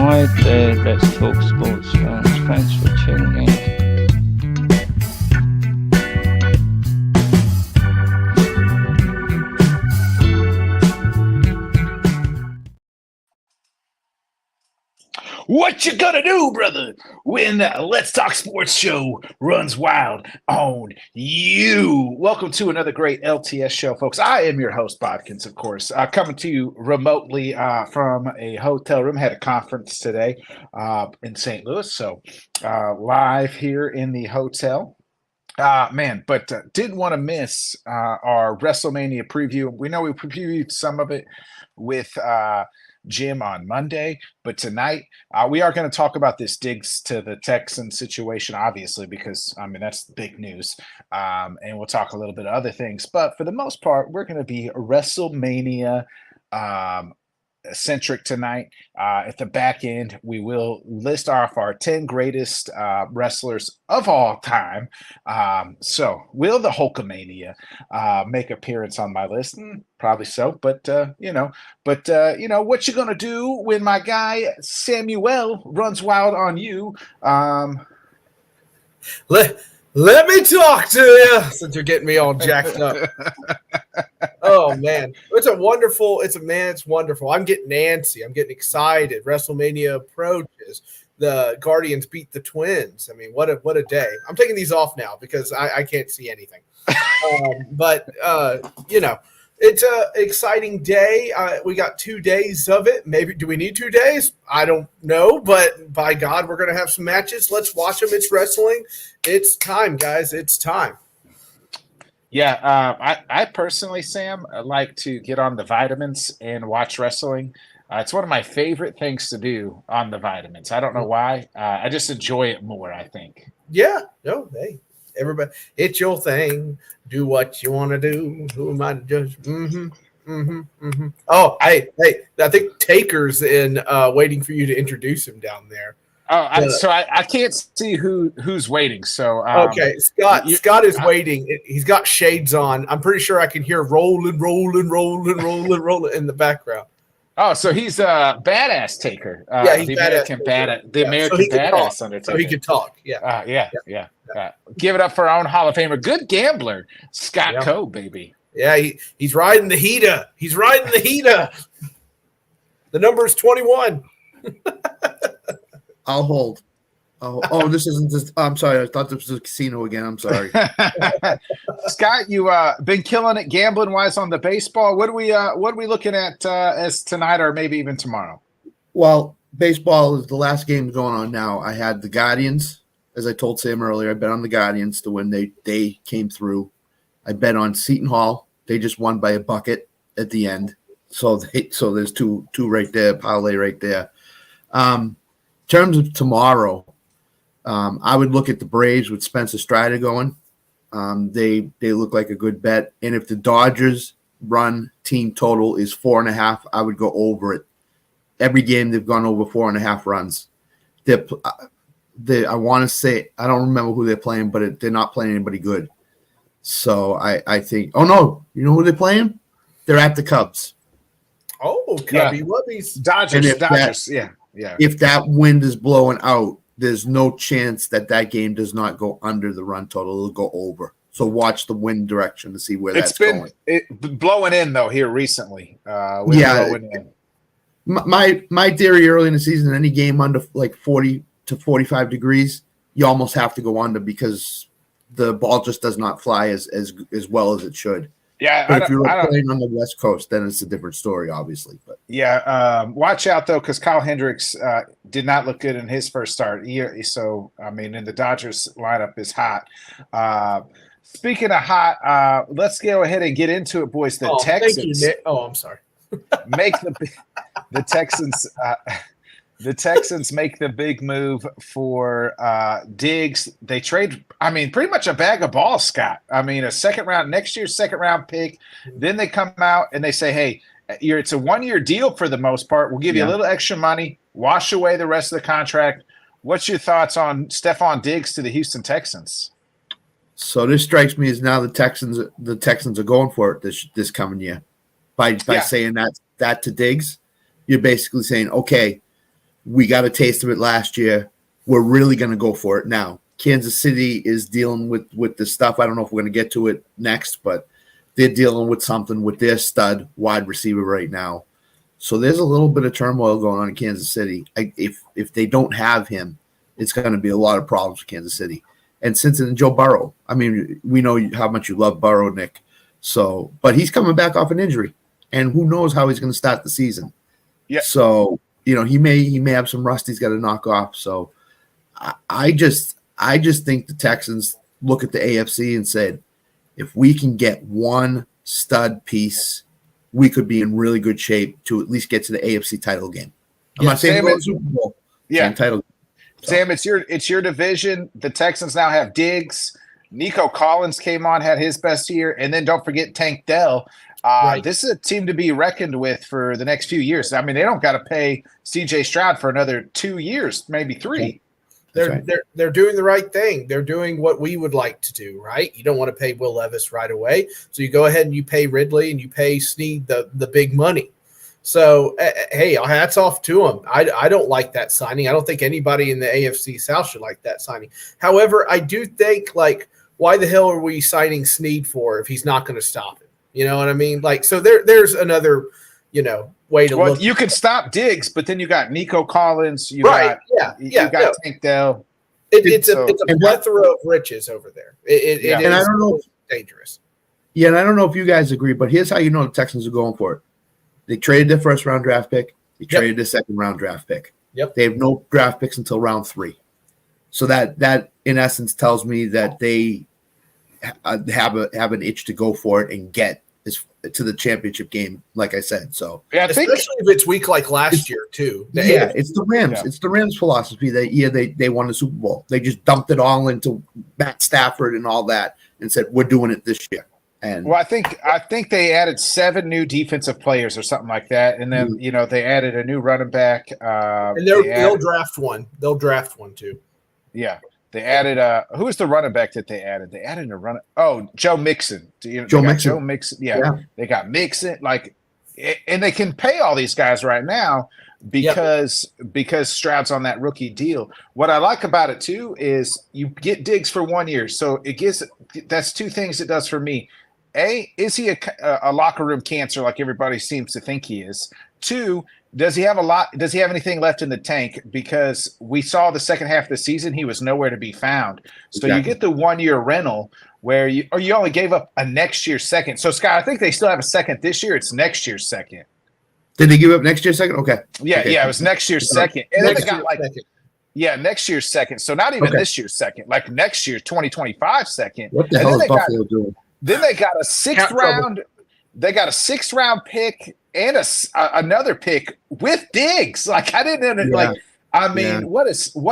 Hi there, Let's Talk Sports fans. Thanks for tuning in. What you gonna do, brother, when Let's Talk Sports show runs wild on you? Welcome to another great LTS show, folks. I am your host, Bodkins, of course, coming to you remotely from a hotel room. Had a conference today in St. Louis, so live here in the hotel. But didn't want to miss our Wrestlemania preview. We know we previewed some of it with Jim on Monday, but tonight we are going to talk about this Diggs to the Texans situation, obviously, because that's big news. And we'll talk a little bit of other things, but for the most part, we're going to be Wrestlemania centric tonight. At the back end, we will list off our 10 greatest wrestlers of all time. So will the Hulkamania make appearance on my list? Probably so, but what you gonna do when my guy Samuel runs wild on you? Let me talk to you since you're getting me all jacked up. Oh man, it's wonderful. I'm getting antsy. I'm getting excited. WrestleMania approaches. The Guardians beat the Twins. I mean, what a day. I'm taking these off now because I can't see anything. It's an exciting day. We got 2 days of it. Maybe do we need 2 days? I don't know, but by God, we're going to have some matches. Let's watch them. It's wrestling. It's time, guys. It's time. Yeah, I personally, Sam, like to get on the vitamins and watch wrestling. It's one of my favorite things to do on the vitamins. I don't know why. I just enjoy it more, I think. Yeah. No, hey, everybody, it's your thing. Do what you want to do. Who am I to judge? Oh, hey, I think Taker's in waiting for you to introduce him down there. Oh, I can't see who's waiting. So okay, Scott is waiting. He's got shades on. I'm pretty sure I can hear rolling in the background. Oh, so he's a badass Taker. Yeah, he's the badass. American badass Undertaker. So he can talk. Yeah. Yeah. Give it up for our own Hall of Famer, good gambler, Scott Coe, baby. Yeah, he's riding the heater. The number is 21. I'll hold. Oh, this isn't just. I'm sorry. I thought this was a casino again. I'm sorry. Scott, you been killing it gambling wise on the baseball. What are we looking at as tonight or maybe even tomorrow? Well, baseball is the last game going on now. I had the Guardians, as I told Sam earlier. I bet on the Guardians to win. They came through. I bet on Seton Hall. They just won by a bucket at the end. So there's two right there, parlay right there. In terms of tomorrow, I would look at the Braves with Spencer Strider going. They look like a good bet. And if the Dodgers run team total is 4.5, I would go over it. Every game they've gone over 4.5 runs. I want to say, I don't remember who they're playing, but they're not playing anybody good. So I think, oh no, you know who they're playing? They're at the Cubs. Oh, Cubby Wubbies. Dodgers. Yeah. If that wind is blowing out, there's no chance that game does not go under the run total. It'll go over. So watch the wind direction to see where that's going. It's been blowing in, though, here recently. My theory early in the season, any game under like 40 to 45 degrees, you almost have to go under because the ball just does not fly as well as it should. Yeah, but if you're playing on the West Coast, then it's a different story, obviously. But watch out though, because Kyle Hendricks did not look good in his first start. And the Dodgers lineup is hot. Speaking of hot, let's go ahead and get into it, boys. The Texans. Thank you, Nick. Oh, I'm sorry. Make the Texans. The Texans make the big move for Diggs. They trade, pretty much a bag of balls, Scott. Next year's second round pick. Then they come out and they say, hey, it's a 1-year deal for the most part. We'll give you a little extra money, wash away the rest of the contract. What's your thoughts on Stephon Diggs to the Houston Texans? So this strikes me as now the Texans are going for it this coming year. By saying that to Diggs, you're basically saying, okay, We got a taste of it last year. We're really going to go for it now. Kansas City is dealing with the stuff. I don't know if we're going to get to it next, but they're dealing with something with their stud wide receiver right now. So there's a little bit of turmoil going on in Kansas City. If they don't have him, it's going to be a lot of problems for Kansas City. And Cincinnati, Joe Burrow. I mean, we know how much you love Burrow, Nick. So, but he's coming back off an injury, and who knows how he's going to start the season. Yeah. So, he may have some rust he's got to knock off. So, I just think the Texans look at the AFC and said, if we can get one stud piece, we could be in really good shape to at least get to the AFC title game. I'm not saying go to the Super Bowl. Yeah, title. So. Sam, it's your division. The Texans now have Diggs. Nico Collins came on, had his best year, and then don't forget Tank Dell. Right. This is a team to be reckoned with for the next few years. I mean, they don't got to pay C.J. Stroud for another 2 years, maybe 3. They're doing the right thing. They're doing what we would like to do, right? You don't want to pay Will Levis right away, so you go ahead and you pay Ridley and you pay Snead the big money. So, hey, hats off to him. I don't like that signing. I don't think anybody in the AFC South should like that signing. However, I do think, why the hell are we signing Snead for if he's not going to stop him? You know what I mean? So there's another, way to look. You could stop Diggs, but then you got Nico Collins. You got Tank Dell. It's a plethora of riches over there. It is, and I don't know, dangerous. Yeah, and I don't know if you guys agree, but here's how you know the Texans are going for it. They traded their first-round draft pick. They traded their second-round draft pick. Yep. They have no draft picks until round 3. So that in essence tells me that they have an itch to go for it and get to the championship game, like I said. So especially if it's weak like last year too. It's the Rams. Yeah. It's the Rams philosophy that they won the Super Bowl. They just dumped it all into Matt Stafford and all that and said, we're doing it this year. And I think they added 7 new defensive players or something like that, and then they added a new running back. And they'll draft one. They'll draft one too. Yeah, they added who was the running back that they added? They added a runner. Oh, Joe Mixon. Joe Mixon. Yeah, they got Mixon. And they can pay all these guys right now because Stroud's on that rookie deal. What I like about it too is you get Diggs for 1 year, so that's 2 things it does for me. A, is he a locker room cancer like everybody seems to think he is? 2, does he have anything left in the tank? Because we saw the second half of the season, he was nowhere to be found. So you get the 1 year rental where you only gave up a next year's second. So Scott, I think they still have a second this year. It's next year's second. Did they give up next year's second? Okay. Yeah, it was next year's second. And then they got next year's second. So not even this year's second, like next year's 2025 second. What the hell is Buffalo doing? Then they got a 6th round. They got a 6th round pick and another pick with Diggs. I didn't what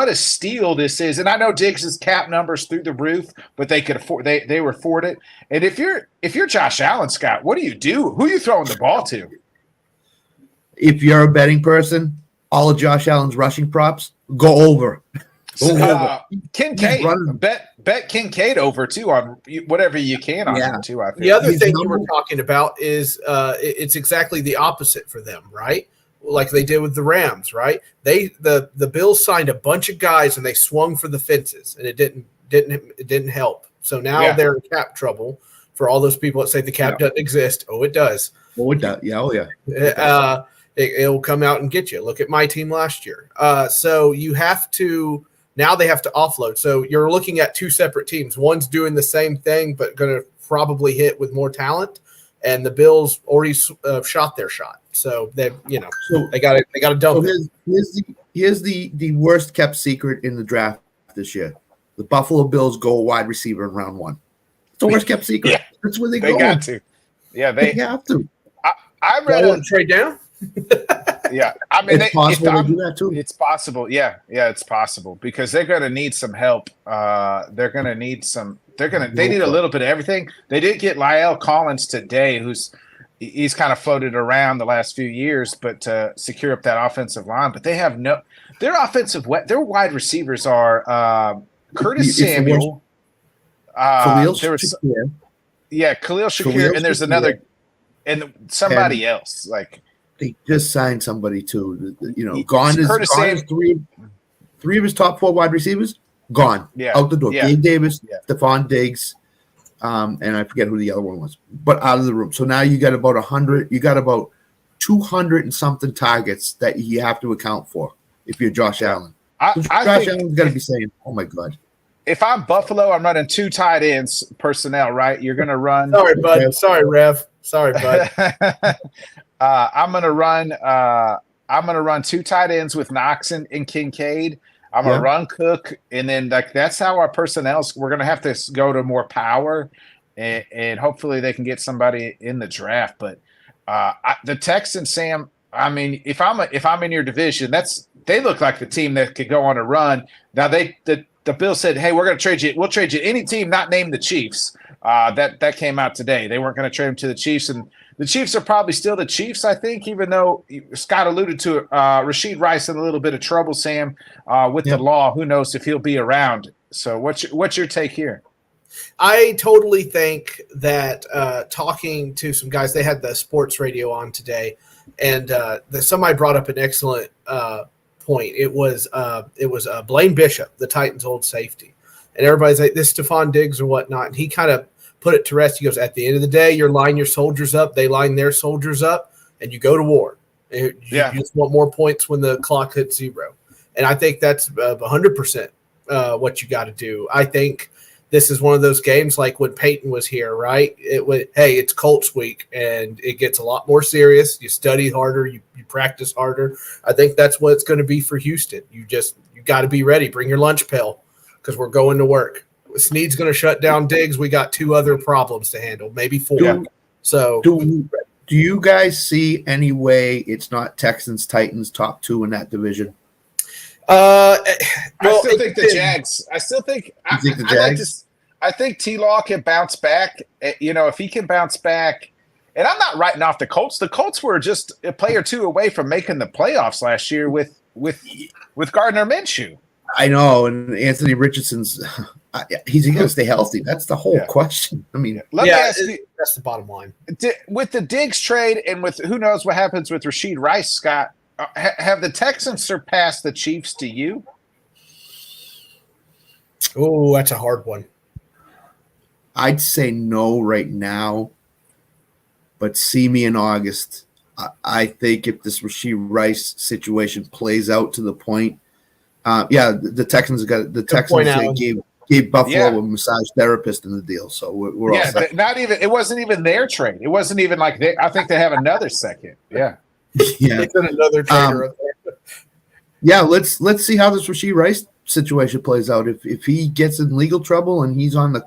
a steal this is. And I know Diggs' cap numbers through the roof, but they could afford they afford it. And if you're Josh Allen, Scott, what do you do? Who are you throwing the ball to? If you're a betting person, all of Josh Allen's rushing props go over. Kincaid, bet Kincaid over too on whatever you can on him too. I think. The other thing you were talking about is it's exactly the opposite for them, right? Like they did with the Rams, right? The Bills signed a bunch of guys and they swung for the fences, and it didn't help. So now they're in cap trouble. For all those people that say the cap doesn't exist, it does. Oh, it does. Yeah, oh yeah. It'll come out and get you. Look at my team last year. So you have to. Now they have to offload. So you're looking at 2 separate teams. One's doing the same thing, but going to probably hit with more talent. And the Bills already shot their shot. So they got to dump it. Here's the worst kept secret in the draft this year. The Buffalo Bills go wide receiver in round 1. It's the worst kept secret. That's where they go. They got to. Yeah, they have to. I read a trade down. Yeah, I mean, it's possible to do that too. It's possible. Yeah, it's possible because they're going to need some help. They're going to need some. They need a little bit of everything. They did get Lyle Collins today, he's kind of floated around the last few years, but to secure up that offensive line. But they have their wide receivers are Curtis Samuel, Khalil Shakir, and there's another, and somebody else like. They just signed somebody too. Gone is Curtis three of his top 4 wide receivers gone out the door. Yeah. Gabe Davis, Yeah. Stephon Diggs, and I forget who the other one was, but out of the room. So now you got about 100. You got about 200 and something targets that you have to account for if you're Josh Allen. Josh Allen's got to be saying, "Oh my God." If I'm Buffalo, I'm running 2 tight ends personnel, right? You're going to run. Sorry, bud. Sorry, Rev. Sorry, bud. I'm going to run 2 tight ends with Knox and Kincaid. I'm going to run Cook, and then that's how our personnel. We're going to have to go to more power, and hopefully they can get somebody in the draft. But the Texans, Sam. I mean, if I'm in your division, they look like the team that could go on a run. Now the Bills said, "Hey, we're going to trade you. We'll trade you any team not named the Chiefs." That came out today. They weren't going to trade them to the Chiefs, and the Chiefs are probably still the Chiefs, I think, even though Scott alluded to it. Rashid Rice in a little bit of trouble, Sam, with the law. Who knows if he'll be around? So what's your take here? I totally think that talking to some guys, they had the sports radio on today, and somebody brought up an excellent point. It was Blaine Bishop, the Titans' old safety, and everybody's like, "This Stephon Diggs or whatnot," and he kind of put it to rest. He goes, "At the end of the day, you line your soldiers up, they line their soldiers up, and you go to war. You just want more points when the clock hits 0." And I think that's 100% what you got to do. I think this is one of those games like when Peyton was here, right? It's Colts week, and it gets a lot more serious. You study harder, you practice harder. I think that's what it's going to be for Houston. You got to be ready. Bring your lunch pail because we're going to work. Snead's going to shut down Diggs. We got 2 other problems to handle, maybe 4. Do you guys see any way it's not Texans, Titans top 2 in that division? I still think the Jags. I think T-Law can bounce back. If he can bounce back, and I'm not writing off the Colts. The Colts were just a play or 2 away from making the playoffs last year with Gardner Minshew. I know, and Anthony Richardson's he's going to stay healthy. That's the whole question. I mean, let me ask you, that's the bottom line. With the Diggs trade and with who knows what happens with Rashid Rice, Scott, have the Texans surpassed the Chiefs to you? Oh, that's a hard one. I'd say no right now, but see me in August. I think if this Rashid Rice situation plays out to the point, the Texans gave Buffalo a massage therapist in the deal, so we're all set. It wasn't even their trade. It wasn't even like I think they have another second. Yeah. It's another trader up there. Yeah, let's see how this Rashid Rice situation plays out. If he gets in legal trouble and he's on the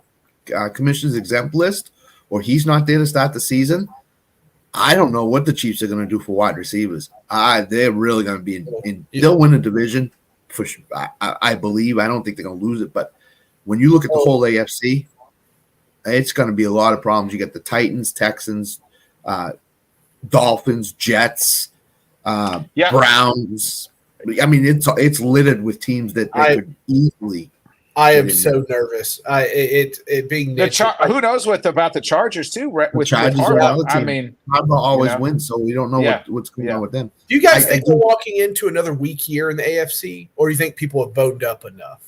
commission's exempt list, or he's not there to start the season, I don't know what the Chiefs are going to do for wide receivers. They're really going to be in. They'll win a division for sure. I believe. I don't think they're going to lose it, but when you look at the whole AFC, it's going to be a lot of problems. You got the Titans, Texans, Dolphins, Jets, Browns. I mean, it's littered with teams that they could easily. I am so nervous. It being who knows what about the Chargers too? With Harbaugh, I mean, Harbaugh always wins, so we don't know what's going on with them. Do you guys think we're walking into another weak year in the AFC, or do you think people have boned up enough?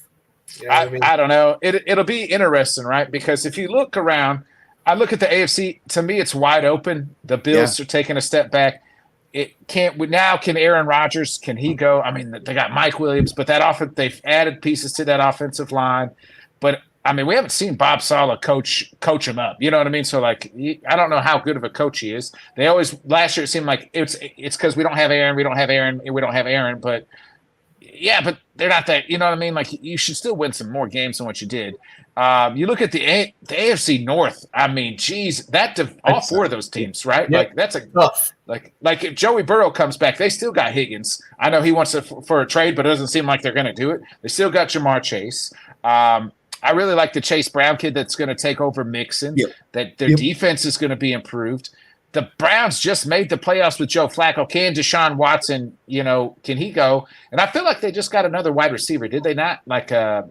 You know what I mean? I don't know. It'll be interesting, right? Because if you look around, I look at the AFC. To me, it's wide open. The Bills are taking a step back. Can Aaron Rodgers, can he go? I mean, they got Mike Williams, but they've added pieces to that offensive line. But I mean, we haven't seen Bob Saleh coach him up. You know what I mean? So I don't know how good of a coach he is. They always last year it seemed like it's because we don't have Aaron, but but they're not that. You know what I mean? Like you should still win some more games than what you did. You look at the AFC North. I mean, geez, all 4 of those teams, right? Yep. Like that's tough. Like if Joey Burrow comes back, they still got Higgins. I know he wants for a trade, but it doesn't seem like they're going to do it. They still got Jamar Chase. I really like the Chase Brown kid that's going to take over Mixon. Yep. That their defense is going to be improved. The Browns just made the playoffs with Joe Flacco. Can Deshaun Watson, can he go? And I feel like they just got another wide receiver, did they not? Like to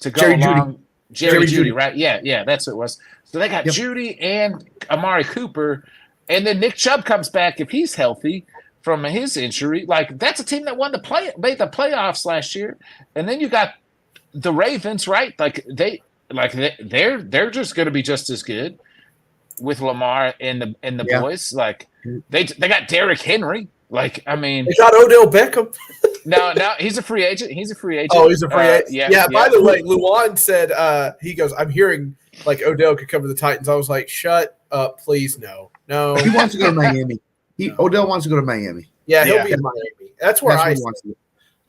go Jerry along. Jeudy. Jerry Jeudy, right? Yeah, that's what it was. So they got Jeudy and Amari Cooper, and then Nick Chubb comes back if he's healthy from his injury. Like that's a team that made the playoffs last year, and then you got the Ravens, right? They're just going to be just as good with Lamar and the boys. Like they got Derrick Henry. Like I mean, they got Odell Beckham. No, he's a free agent. He's a free agent. Oh, he's a free agent. Yeah. By the way, Luan said he goes, I'm hearing like Odell could come to the Titans. I was like, shut up, please, no. He wants to go to Miami. Odell wants to go to Miami. Yeah, he'll be in Miami. That's where he wants to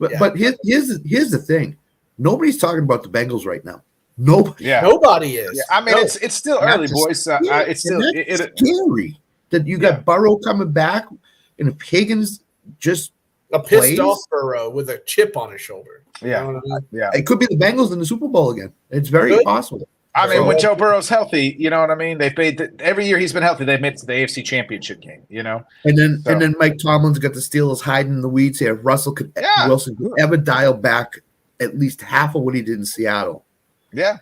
go. But here's the thing. Nobody's talking about the Bengals right now. Nobody is. Yeah, I mean, it's still early, boys. It's still scary that you got Burrow coming back, and if Higgins just a pissed off Burrow with a chip on his shoulder. Yeah, you know what I mean? Yeah. It could be the Bengals in the Super Bowl again. It's very possible. I mean, when Joe Burrow's healthy, you know what I mean. They've made every year he's been healthy. They've made it to the AFC Championship game. You know, and then Mike Tomlin's got the Steelers hiding in the weeds here. Wilson could ever dial back at least half of what he did in Seattle. Yeah,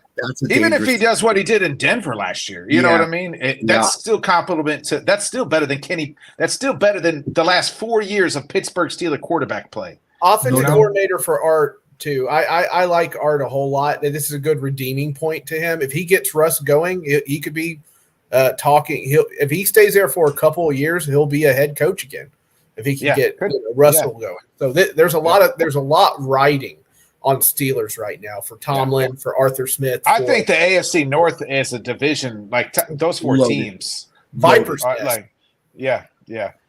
even if he does what he did in Denver last year, you know what I mean. That's still comparable to. That's still better than Kenny. That's still better than the last 4 years of Pittsburgh Steelers quarterback play. Offensive coordinator for Art too. I like Art a whole lot. This is a good redeeming point to him. If he gets Russ going, he could be talking. If he stays there for a couple of years, he'll be a head coach again. If he can get Russell going. So there's a lot riding on Steelers right now for Tomlin, for Arthur Smith. I think the AFC North as a division, like those four teams, Vipers,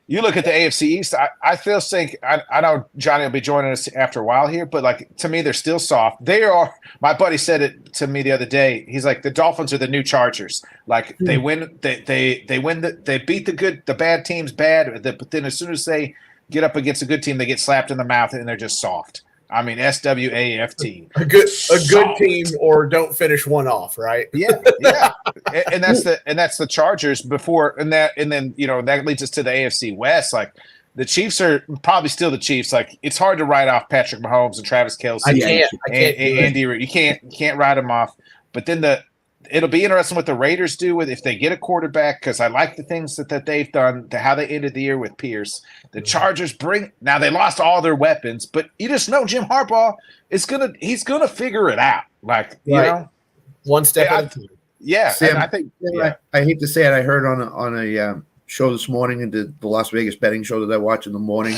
You look at the AFC East. I still think I know Johnny will be joining us after a while here, but like to me, they're still soft. They are. My buddy said it to me the other day. He's like, the Dolphins are the new Chargers. Like they win, they win. They beat the bad teams bad, but then as soon as they get up against a good team, they get slapped in the mouth and they're just soft. I mean, SWAFT. A good team, or don't finish one off, right? Yeah. and that's the Chargers before, and then that leads us to the AFC West. Like the Chiefs are probably still the Chiefs. Like it's hard to write off Patrick Mahomes and Travis Kelce. I can't Andy Reid. You can't write them off. But then it'll be interesting what the Raiders do with if they get a quarterback, because I like the things that they've done, how they ended the year with Pierce. The Chargers now they lost all their weapons, but you just know Jim Harbaugh he's gonna figure it out. Like you know, one step at a time. Yeah, Sam, and I think I hate to say it. I heard on a show this morning, in the Las Vegas betting show that I watch in the morning,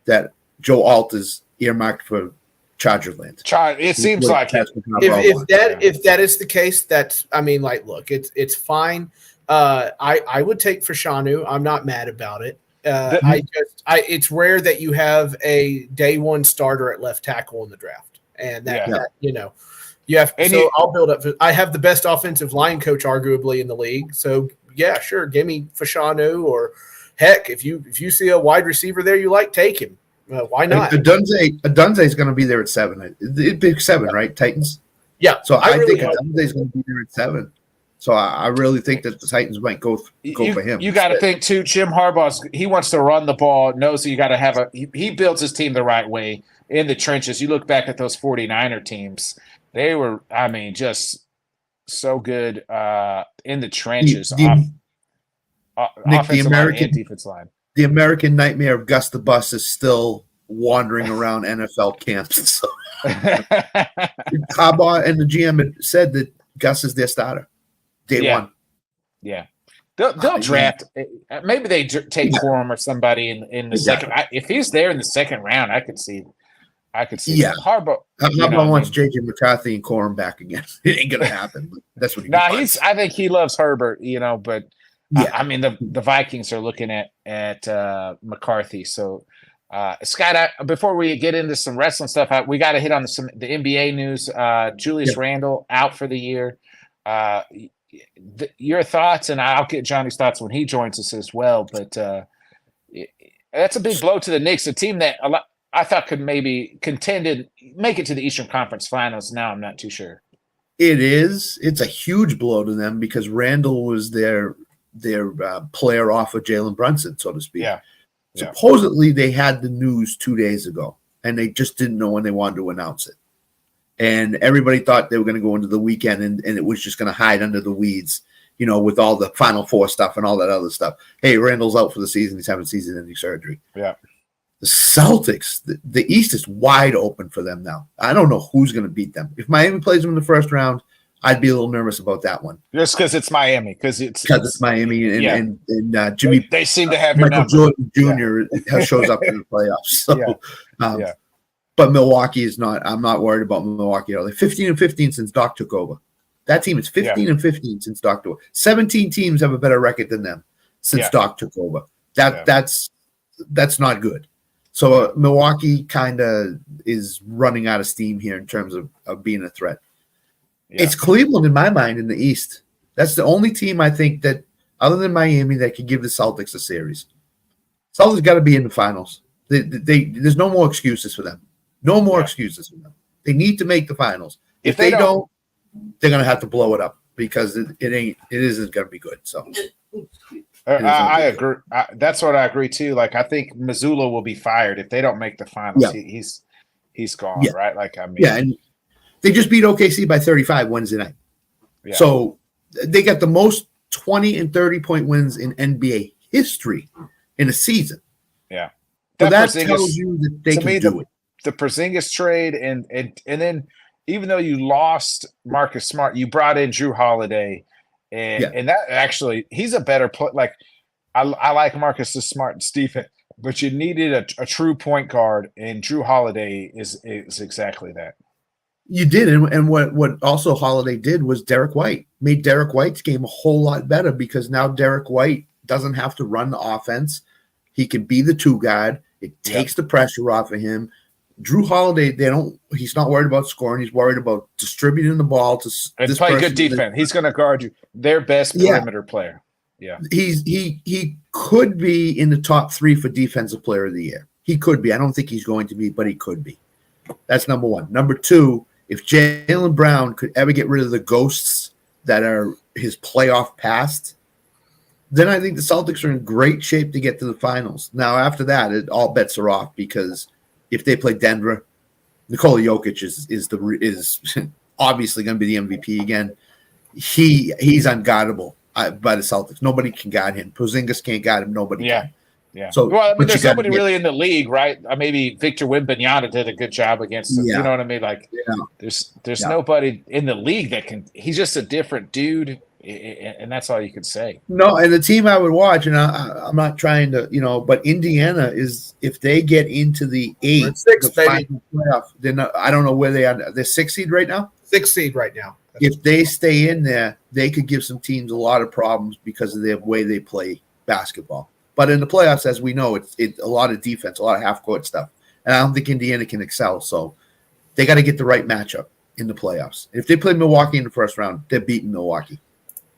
that Joe Alt is earmarked for Charger land. It seems like it. If that is the case, look, it's fine. I would take Fashanu. I'm not mad about it. It's rare that you have a day one starter at left tackle in the draft, and you have. I'll build up. I have the best offensive line coach arguably in the league, so yeah, sure, give me Fashanu, or heck, if you see a wide receiver there you like, take him. Why not? Adunze is going to be there at 7. It'd be 7, right? Titans. Yeah. So I think Adunze is going to be there at 7. So I really think that the Titans might go for him. You got to think too. Jim Harbaugh, he wants to run the ball. Knows that you got to have he builds his team the right way in the trenches. You look back at those 49er teams; they were, just so good in the trenches. Offensive line and defense line. The American nightmare of Gus the Bus is still wandering around NFL camps. So Harbaugh and the GM had said that Gus is their starter. Day one. Yeah. They'll draft. Maybe they take Corum or somebody in the second. If he's there in the second round, I could see. Yeah. Harbaugh wants JJ McCarthy and Corum back again. It ain't gonna happen. But that's what he wants. I think he loves Herbert. But. Yeah. The Vikings are looking at McCarthy. So, Scott, before we get into some wrestling stuff, we got to hit on the NBA news. Julius Randle out for the year. Your thoughts, and I'll get Johnny's thoughts when he joins us as well. But that's a big blow to the Knicks, a team that I thought could maybe make it to the Eastern Conference Finals. Now I'm not too sure. It is. It's a huge blow to them because Randle was their player off of Jalen Brunson, so to speak. Yeah. Supposedly they had the news 2 days ago, and they just didn't know when they wanted to announce it. And everybody thought they were going to go into the weekend, and it was just going to hide under the weeds. with all the Final Four stuff and all that other stuff. Hey, Randall's out for the season. He's having season-ending surgery. Yeah. The Celtics, the East is wide open for them now. I don't know who's going to beat them. If Miami plays them in the first round, I'd be a little nervous about that one. Just because it's Miami, because it's Miami and Jimmy. They seem to have Michael Jordan Jr. Shows up in the playoffs. So, but Milwaukee is not. I'm not worried about Milwaukee at all. They're 15-15 since Doc took over. That team is 15-15 since Doc took over. 17 teams have a better record than them since Doc took over. That's not good. So Milwaukee kind of is running out of steam here in terms of being a threat. Yeah. It's Cleveland in my mind in the East. That's the only team I think that, other than Miami, that could give the Celtics a series. Celtics got to be in the finals. There's no more excuses for them. No more excuses for them. They need to make the finals. If they don't, they're going to have to blow it up because it isn't going to be good. So I agree. That's what I agree too. Like I think Missoula will be fired if they don't make the finals. Yeah. He's gone, right? Like and they just beat OKC by 35 Wednesday night. Yeah. So they got the most 20 and 30-point wins in NBA history in a season. Yeah. So that tells you that they can do it. The Porzingis trade and then even though you lost Marcus Smart, you brought in Drew Holiday and that actually he's a better player. Like I like Marcus Smart Stephen, but you needed a true point guard, and Drew Holiday is exactly that. You did, and what also Holiday did was Derek White made Derek White's game a whole lot better because now Derek White doesn't have to run the offense. He can be the two guard. It takes the pressure off of him. Drew Holiday, he's not worried about scoring. He's worried about distributing the ball to and play good defense. He's going to guard you. Their best perimeter player. Yeah, he could be in the top 3 for defensive player of the year. He could be. I don't think he's going to be, but he could be. That's number 1. Number 2. If Jaylen Brown could ever get rid of the ghosts that are his playoff past, then I think the Celtics are in great shape to get to the finals. Now, after that, all bets are off because if they play Denver, Nikola Jokic is obviously going to be the MVP again. He's unguardable by the Celtics. Nobody can guard him. Porzingis can't guard him. Nobody can. Yeah. So, there's nobody really in the league, right? Maybe Victor Wembanyama did a good job against them. You know what I mean? Like, there's nobody in the league that can. He's just a different dude, and that's all you can say. No, and the team I would watch, and I'm not trying to, but Indiana is if they get into the 8th, playoff, then I don't know where they are. They're 6th seed right now. 6th seed right now. If they stay in there, they could give some teams a lot of problems because of the way they play basketball. But in the playoffs, as we know, it's a lot of defense, a lot of half-court stuff. And I don't think Indiana can excel. So they got to get the right matchup in the playoffs. If they play Milwaukee in the first round, they're beating Milwaukee.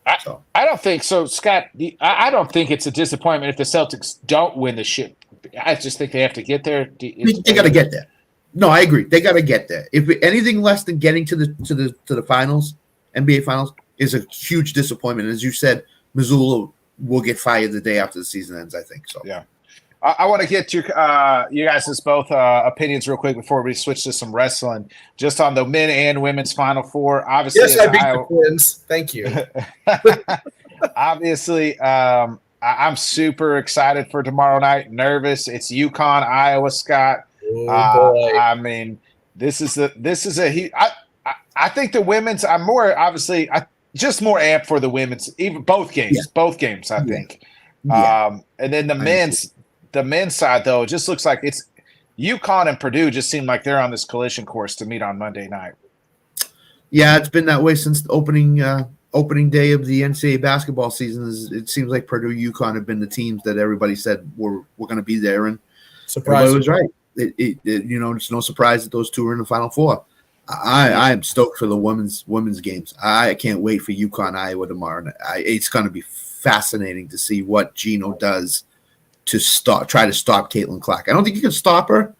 I don't think so, Scott. I don't think it's a disappointment if the Celtics don't win the ship. I just think they have to get there. They got to get there. No, I agree. They got to get there. If anything less than getting to the finals, NBA finals, is a huge disappointment. As you said, Missoula will get fired the day after the season ends, I think. So yeah. I want to get your you guys' both opinions real quick before we switch to some wrestling, just on the men and women's Final Four. Obviously, yes, I beat the Twins. Thank you. Obviously, I'm super excited for tomorrow night. Nervous. It's UConn, Iowa, Scott. Oh, boy. I mean, this is a. I think the women's. I'm more obviously. Just more amped for the women's, even both games. I think. And then the men's side though, it just looks like it's UConn and Purdue just seem like they're on this collision course to meet on Monday night. Yeah, it's been that way since the opening day of the NCAA basketball season. It seems like Purdue, UConn have been the teams that everybody said were going to be there, and everybody was right. It's no surprise that those two are in the Final Four. I am stoked for the women's games. I can't wait for UConn Iowa tomorrow. It's going to be fascinating to see what Gino does to try to stop Caitlin Clark. I don't think you can stop her,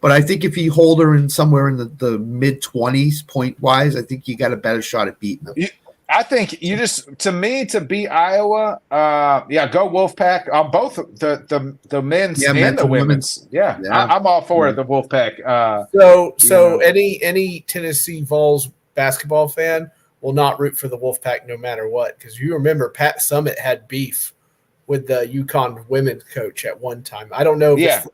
but I think if you hold her in somewhere in the mid-20s point wise, I think you got a better shot at beating them. I think you just to beat Iowa. Go Wolfpack on both the men's and the women's. Yeah. I'm all for the Wolfpack. So any Tennessee Vols basketball fan will not root for the Wolfpack no matter what. Because you remember Pat Summitt had beef with the UConn women's coach at one time. I don't know if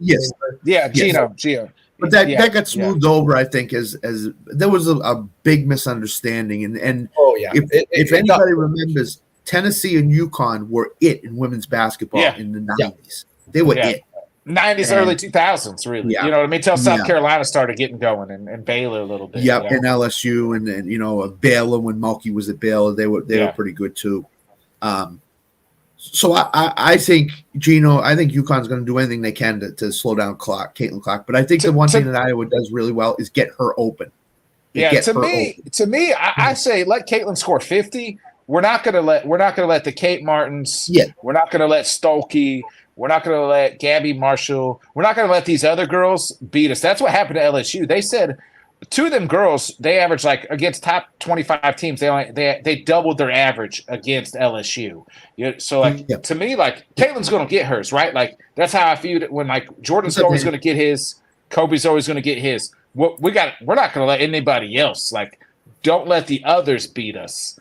Gino. But that got smoothed over, I think, as there was a big misunderstanding. And if anybody remembers, Tennessee and UConn were it in women's basketball in the 90s. They were it. 90s, early 2000s, really. You know what I mean? Till South Carolina started getting going and Baylor a little bit. Yep, and LSU and Baylor when Mulkey was at Baylor, they were pretty good too. So I think UConn's going to do anything they can to slow down Caitlin Clark. But I think the one thing that Iowa does really well is get her open. To me, I say let Caitlin score 50. We're not going to let the Kate Martins. Yeah. We're not going to let Stolke. We're not going to let Gabby Marshall. We're not going to let these other girls beat us. That's what happened to LSU. They said two of them girls, they averaged like against top 25 teams. They doubled their average against LSU. So to me, like Caitlin's going to get hers, right? Like that's how I viewed it when like Jordan's always going to get his, Kobe's always going to get his. We're not going to let anybody else. Like don't let the others beat us.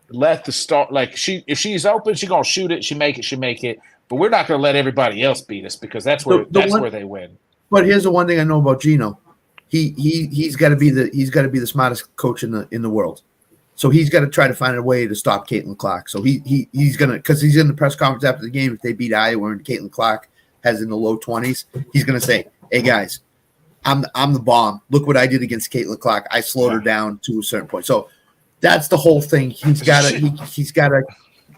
Let the start like if she's open, she's going to shoot it. She make it. But we're not going to let everybody else beat us because that's where where they win. But here's the one thing I know about Gino. He's got to be the smartest coach in the world. So he's got to try to find a way to stop Caitlin Clark. So he's gonna, because he's in the press conference after the game. If they beat Iowa and Caitlin Clark has in the low 20s, he's gonna say, "Hey guys, I'm the bomb. Look what I did against Caitlin Clark. I slowed her down to a certain point." So that's the whole thing. He's got to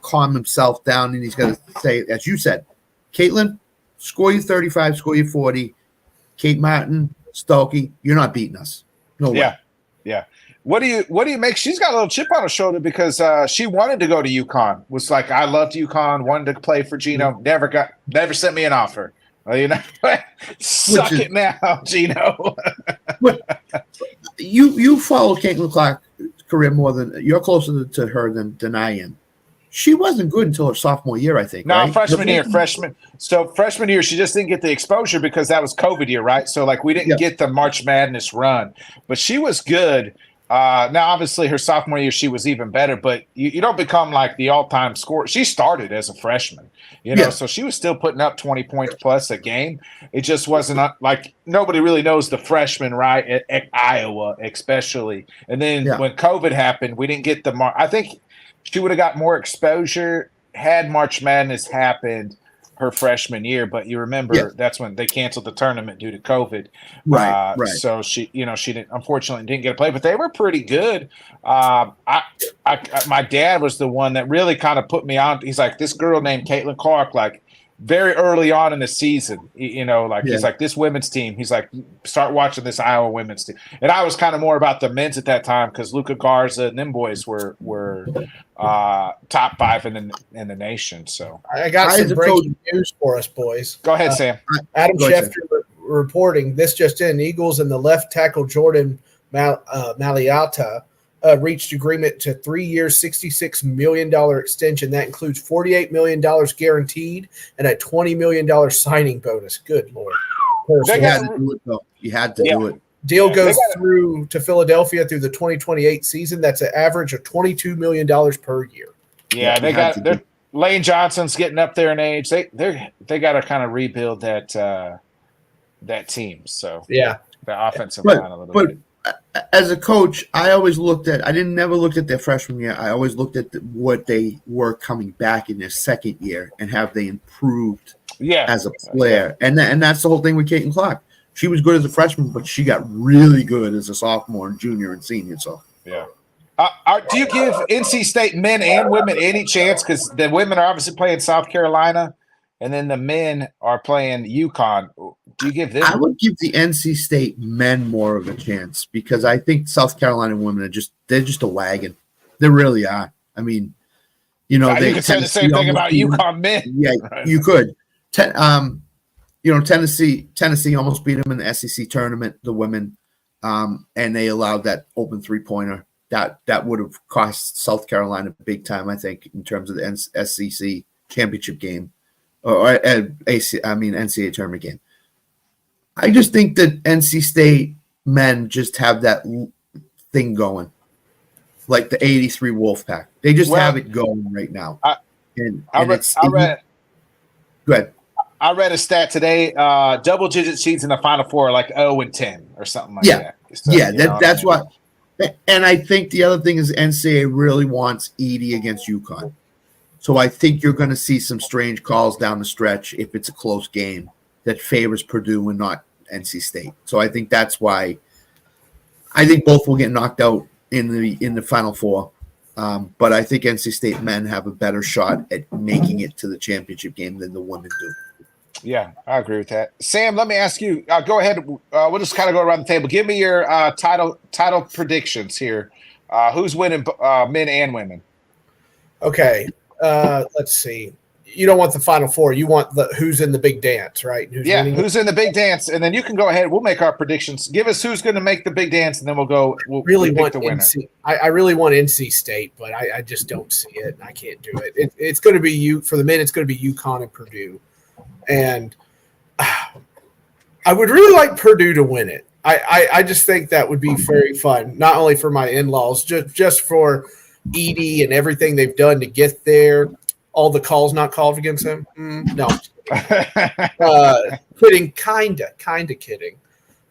calm himself down, and he's got to say, as you said, Caitlin, score you 35, score you 40. Kate Martin, Stokey, you're not beating us. No way. Yeah. What do you make? She's got a little chip on her shoulder because she wanted to go to UConn. Was like, I loved UConn, wanted to play for Gino. Never sent me an offer. Well, suck it now, Gino. You follow Caitlin Clark's career more than you're closer to her than I am. She wasn't good until her sophomore year, I think. No, right? freshman year. So freshman year, she just didn't get the exposure because that was COVID year, right? So like we didn't get the March Madness run, but she was good. Now, obviously, her sophomore year, she was even better, but you don't become like the all-time scorer. She started as a freshman, so she was still putting up 20 points plus a game. It just wasn't like nobody really knows the freshman, right, at Iowa especially. And then when COVID happened, we didn't get I think she would have got more exposure had March Madness happened her freshman year, but you remember that's when they canceled the tournament due to COVID. Right. So she unfortunately didn't get to play, but they were pretty good. My dad was the one that really kind of put me on. He's like, this girl named Caitlin Clark, like very early on in the season, he's like, this women's team. He's like, start watching this Iowa women's team. And I was kind of more about the men's at that time because Luka Garza and them boys were top 5 in the nation. So I got some breaking news for us, boys. Go ahead, Sam. Adam Schefter reporting this just in: Eagles and the left tackle Jordan Maliata reached agreement to 3 years, $66 million extension. That includes $48 million guaranteed and a $20 million signing bonus. Good Lord. You had to do it, though. You had to do it. Deal goes through to Philadelphia through the 2028 season. That's an average of $22 million per year. Yeah, they Lane Johnson's getting up there in age. They got to kind of rebuild that team. So the offensive line a little bit. As a coach, I never looked at their freshman year. I always looked at what they were coming back in their second year and have they improved as a player. And that's the whole thing with Caitlin Clark. She was good as a freshman, but she got really good as a sophomore and junior and senior. So do you give NC State men and women any chance? Because the women are obviously playing South Carolina, and then the men are playing UConn. Do you give them? I would give the NC State men more of a chance because I think South Carolina women they're just a wagon. They really are. I mean, you could say the same thing about UConn men. Yeah, right. You could. Tennessee almost beat them in the SEC tournament, the women, and they allowed that open 3-pointer. That would have cost South Carolina big time, I think, in terms of the SEC championship game or NCAA tournament game. I just think that NC State men just have that thing going. like the '83 Wolfpack. They just Well, have it going right now. I Go ahead. I read a stat today. Double-digit seeds in the Final Four, like 0-10 or something like that. So, That's what. And I think the other thing is NCAA really wants Edie against UConn. So I think you're going to see some strange calls down the stretch if it's a close game that favors Purdue and not NC State. So I think that's why I think both will get knocked out in the Final Four. But I think NC State men have a better shot at making it to the championship game than the women do. Yeah, I agree with that. Sam, let me ask you. Go ahead. We'll just kind of go around the table. Give me your title predictions here. Who's winning, men and women? Okay. Let's see. You don't want the Final Four. You want the who's in the big dance, right? Who's in the big dance, and then you can go ahead. We'll make our predictions. Give us who's going to make the big dance, and then we'll go. We'll pick the winner. I really want NC State, but I just don't see it. I can't do it. It's going to be for the men. It's going to be UConn and Purdue, and I would really like Purdue to win it. I just think that would be very fun, not only for my in-laws, just for Edie and everything they've done to get there. All the calls not called against him. No, kidding, kinda kidding.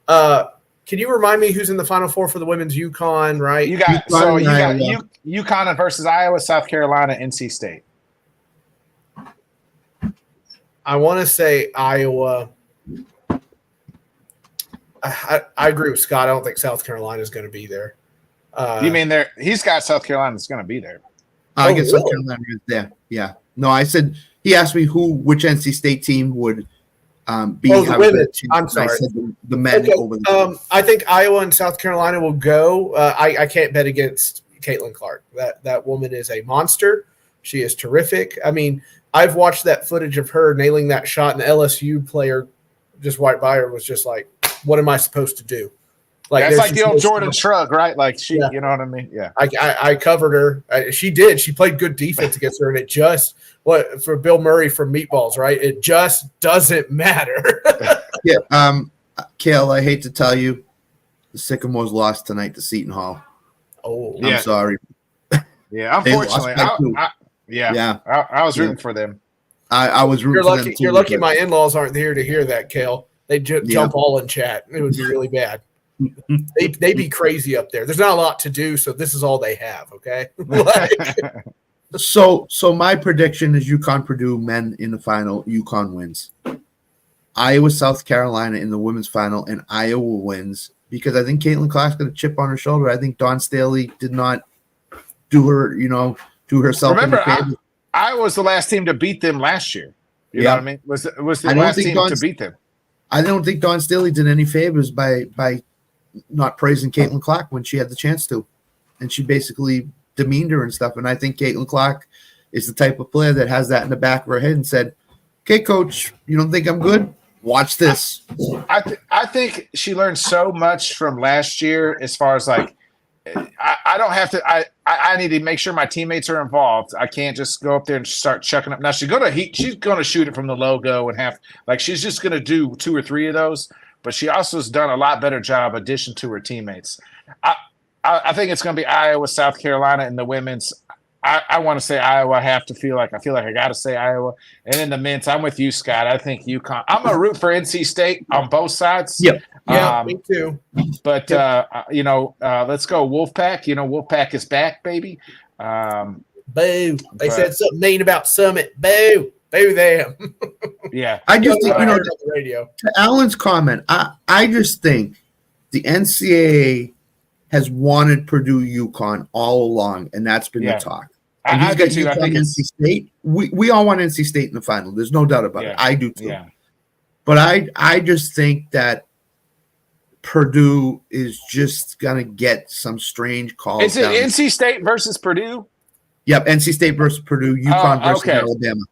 Can you remind me who's in the Final Four for the women's UConn? Right, you got UConn versus Iowa, South Carolina, NC State. I want to say Iowa. I agree with Scott. I don't think South Carolina is going to be there. You mean there? He's got South Carolina that's going to be there. I guess South Carolina is there. Yeah. No, I said he asked me which NC State team would be. The women. I'm sorry. I said the men over the I think Iowa and South Carolina will go. I can't bet against Caitlin Clark. That woman is a monster. She is terrific. I mean, I've watched that footage of her nailing that shot, and the LSU player just right by her was just like, "What am I supposed to do?" Like that's like the old Jordan Shrug, right? Like you know what I mean? Yeah. I covered her. She did. She played good defense against her, and it just for Bill Murray from Meatballs, right? It just doesn't matter. Yeah. Kale, I hate to tell you, the Sycamores lost tonight to Seton Hall. Oh, I'm sorry. Yeah, unfortunately, I was rooting for them. I was rooting for them too. You're lucky my in-laws aren't here to hear that, Kale. They jump all in chat. It would be really bad. They be crazy up there. There's not a lot to do, so this is all they have. Okay. So my prediction is UConn Purdue men in the final. UConn wins. Iowa South Carolina in the women's final, and Iowa wins because I think Caitlin Clark's got a chip on her shoulder. I think Dawn Staley did not do herself. Remember, Iowa was the last team to beat them last year. You know what I mean? Was the last team to beat them. I don't think Dawn Staley did any favors by not praising Caitlin Clark when she had the chance to, and she basically demeaned her and stuff. And I think Caitlin Clark is the type of player that has that in the back of her head and said, "Okay, coach, you don't think I'm good? Watch this." I think she learned so much from last year as far as like, I don't have to. I need to make sure my teammates are involved. I can't just go up there and start chucking up. Now she's gonna shoot it from the logo and she's just gonna do 2 or 3 of those. But she also has done a lot better job addition to her teammates. I think it's gonna be Iowa, South Carolina in the women's. I want to say Iowa. I feel like I got to say Iowa. And in the men's, I'm with you, Scott. I think UConn. I'm a root for NC State on both sides. Yep. Yeah, me too. But let's go Wolfpack. Wolfpack is back, baby. Boo! They said something mean about Summit. Boo! Boo them. Yeah. I just think on the radio. To Alan's comment, I just think the NCAA has wanted Purdue UConn all along, and that's been the talk. And he's got UConn, NC State. We all want NC State in the final. There's no doubt about it. I do too. Yeah. But I just think that Purdue is just gonna get some strange calls. Is it NC State versus Purdue? Yep, NC State versus Purdue, UConn versus Alabama.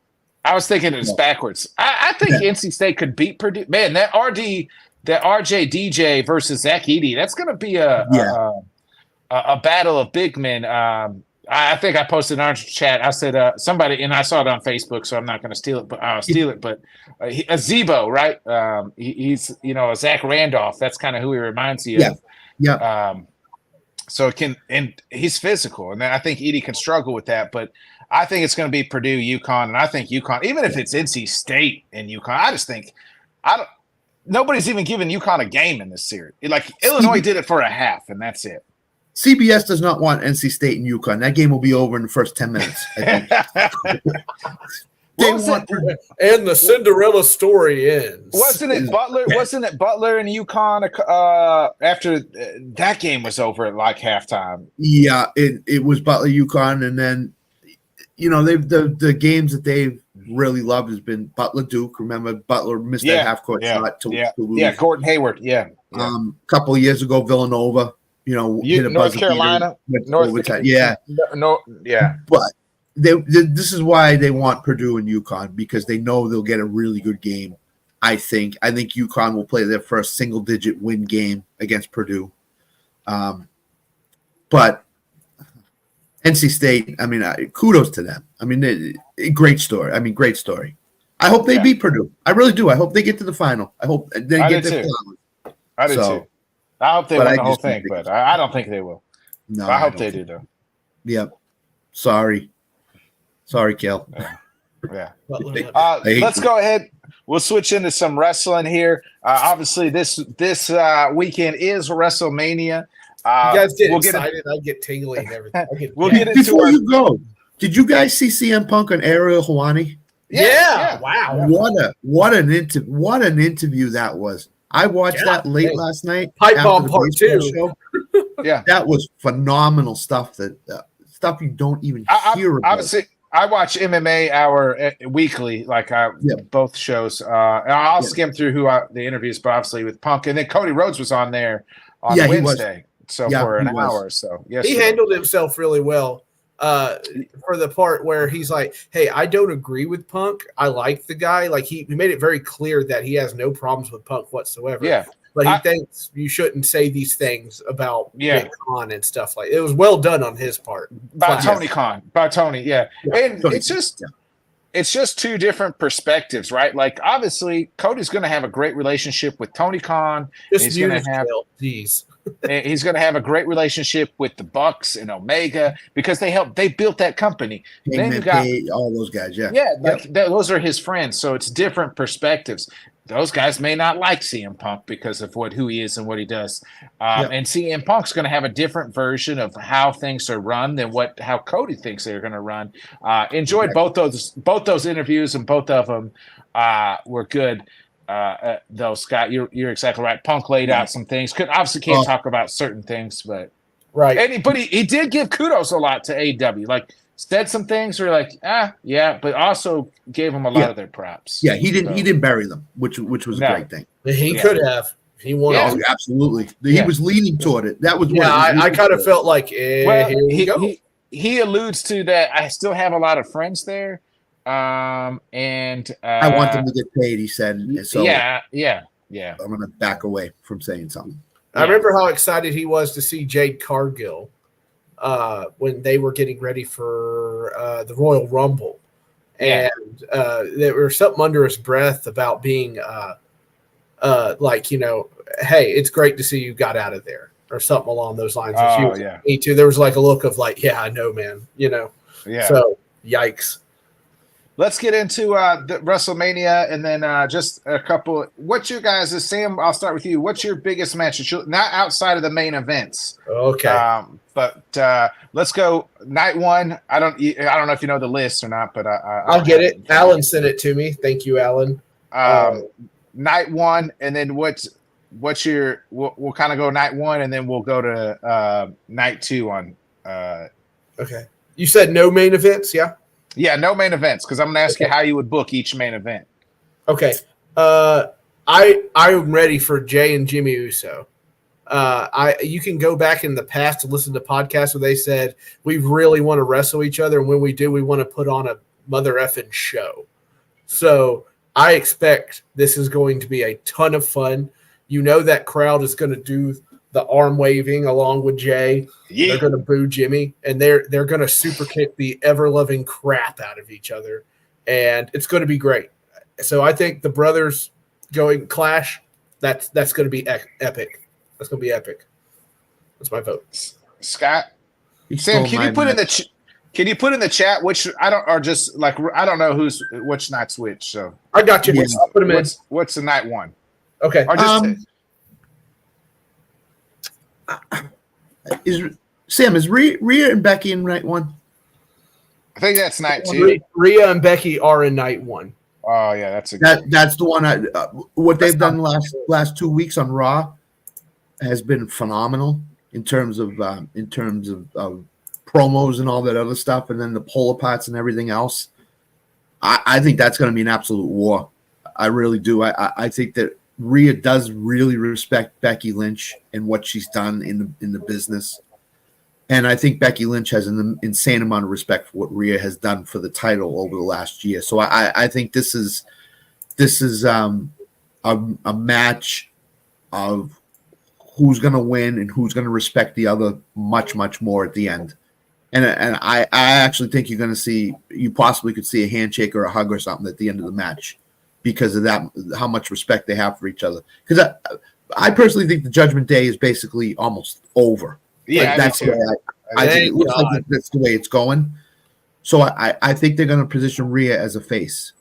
I was thinking it was backwards. I think NC State could beat Purdue. Man, that RJ DJ versus Zach Edey, that's going to be a battle of big men. I think I posted in our chat. I said somebody, and I saw it on Facebook, so I'm not going to steal it. But I'll steal it. But a Zebo, right? He's a Zach Randolph. That's kind of who he reminds you of. Yeah. So it can, and he's physical, and I think Edie can struggle with that. But I think it's going to be Purdue, UConn, and I think UConn, even if it's NC State and UConn, I just think nobody's even given UConn a game in this series. Like Illinois did it for a half, and that's it. CBS does not want NC State and UConn. That game will be over in the first 10 minutes. I think. And the Cinderella story ends. Wasn't it Butler? Wasn't it Butler and UConn after that game was over at like halftime? Yeah, it was Butler, UConn, and then the games that they've really loved has been Butler Duke. Remember Butler missed that half court shot to lose. Yeah, Gordon Hayward. Yeah. A couple of years ago, Villanova. Hit a North Carolina. Yeah. No. Yeah. But this is why they want Purdue and UConn, because they know they'll get a really good game. I think UConn will play their first single-digit win game against Purdue. But NC State, I mean, kudos to them. I mean, great story. Great story. I hope they beat Purdue. I really do. I hope they get to the final. I hope they get their flowers. I do too. I hope they win the whole thing, but I don't think they will. No, I hope they do, though. Yep. Sorry, Kel. Yeah. Let's go ahead. We'll switch into some wrestling here. Obviously, this weekend is WrestleMania. You guys get excited. I get tingly and everything. Before you go, did you guys see CM Punk on Ariel Helwani? Yeah. Wow. What an interview that was. I watched that late last night. Pipe bomb part 2. Show. Yeah, that was phenomenal stuff. That stuff you don't even hear about. Obviously, I watch MMA Hour weekly, both shows. I'll skim through the interviews, but obviously with Punk, and then Cody Rhodes was on there on Wednesday. For an hour or so. Yes, he handled himself really well. For the part where he's like, hey, I don't agree with Punk. I like the guy. Like he made it very clear that he has no problems with Punk whatsoever. Yeah. But he thinks you shouldn't say these things about Nick Khan and stuff like it was well done on his part. By Tony Khan. And it's just two different perspectives, right? Like obviously Cody's going to have a great relationship with Tony Khan. He's going to have he's going to have a great relationship with the Bucks and Omega because they built that company. Then you got all those guys, those are his friends. So it's different perspectives. Those guys may not like CM Punk because of who he is and what he does. And CM Punk's going to have a different version of how things are run than how Cody thinks they're going to run. Enjoyed both those interviews, and both of them were good. Though Scott, you're exactly right. Punk laid out some things. Obviously can't talk about certain things, but he did give kudos a lot to AEW. Like said some things where but also gave them a lot of their props. Yeah, he didn't bury them, which was a great thing. He could have. He won. Yeah. Oh, absolutely. He was leaning toward it. That was I kind of felt like he alludes to that. I still have a lot of friends there. And I want them to get paid, he said. So yeah. I'm gonna back away from saying something. I remember how excited he was to see Jade Cargill when they were getting ready for the Royal Rumble. And there was something under his breath about being hey, it's great to see you got out of there, or something along those lines. Me too. There was like a look of I know, man, so yikes. Let's get into the WrestleMania, and then just a couple. What's your guys' Sam? I'll start with you. What's your biggest match? Not outside of the main events. Okay. But let's go night one. I don't know if you know the list or not, but I'll get it. Alan sent it to me. Thank you, Alan. Night one, and then what's your? We'll kind of go night one, and then we'll go to night two on. Okay. You said no main events, yeah. Yeah, no main events, because I'm going to ask you how you would book each main event. Okay. I'm ready for Jay and Jimmy Uso. You can go back in the past to listen to podcasts where they said we really want to wrestle each other, and when we do, we want to put on a mother effing show. So I expect this is going to be a ton of fun. That crowd is going to do the arm waving along with Jay. Yeah. They're going to boo Jimmy, and they're going to super kick the ever-loving crap out of each other, and it's going to be great. So I think the brothers going clash, that's going to be epic. That's going to be epic. That's my vote. Scott. He Sam, stole can you my put in match. the chat which I don't know which night's which. So I got you. Yeah. I'll put them in. what's the night one? Okay. Or just Is Rhea and Becky in night one? I think that's night two. Rhea and Becky are in night one. Oh yeah, that's That's the one. What they've done last 2 weeks on Raw has been phenomenal in terms of promos and all that other stuff, and then the polar pots and everything else. I think that's going to be an absolute war. I really do. I think that Rhea does really respect Becky Lynch and what she's done in the business, and I think Becky Lynch has an insane amount of respect for what Rhea has done for the title over the last year. So I think this is a match of who's going to win and who's going to respect the other much, much more at the end. And I actually think you possibly could see a handshake or a hug or something at the end of the match because of that, how much respect they have for each other. Because I personally think the Judgment Day is basically almost over. Yeah, that's the way I think it looks like that's the way it's going. So I think they're going to position Rhea as a face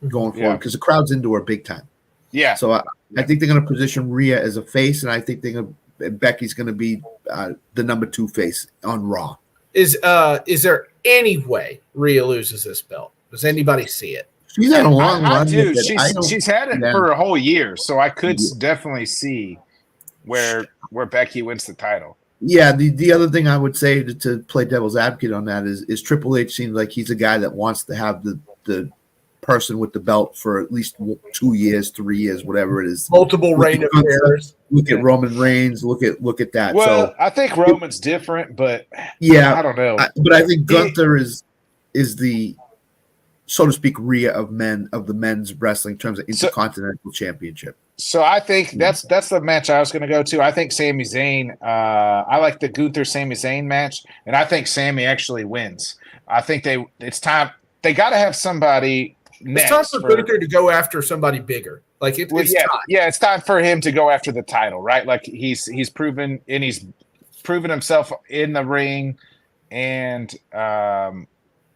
going forward because the crowd's into her big time. Yeah. So I think they're going to position Rhea as a face, and I think Becky's going to be the number 2 face on Raw. Is there any way Rhea loses this belt? Does anybody see it? She's had a long run. Dude, she's had it for a whole year, so I could definitely see where Becky wins the title. Yeah, the other thing I would say to play devil's advocate on that is Triple H seems like he's a guy that wants to have the person with the belt for at least 2 years, 3 years, whatever it is. Multiple reign affairs. Look at Roman Reigns. Look at that. Well, so, I think Roman's different, but yeah, I don't know. But I think Gunther is the, so to speak, Rhea of the men's wrestling in terms of Intercontinental Championship. So I think that's the match I was going to go to. I think Sami Zayn. I like the Gunther Sami Zayn match, and I think Sami actually wins. I think it's time. They got to have somebody. It's time for Gunther to go after somebody bigger. Like it's time. Yeah, it's time for him to go after the title, right? Like he's proven himself in the ring and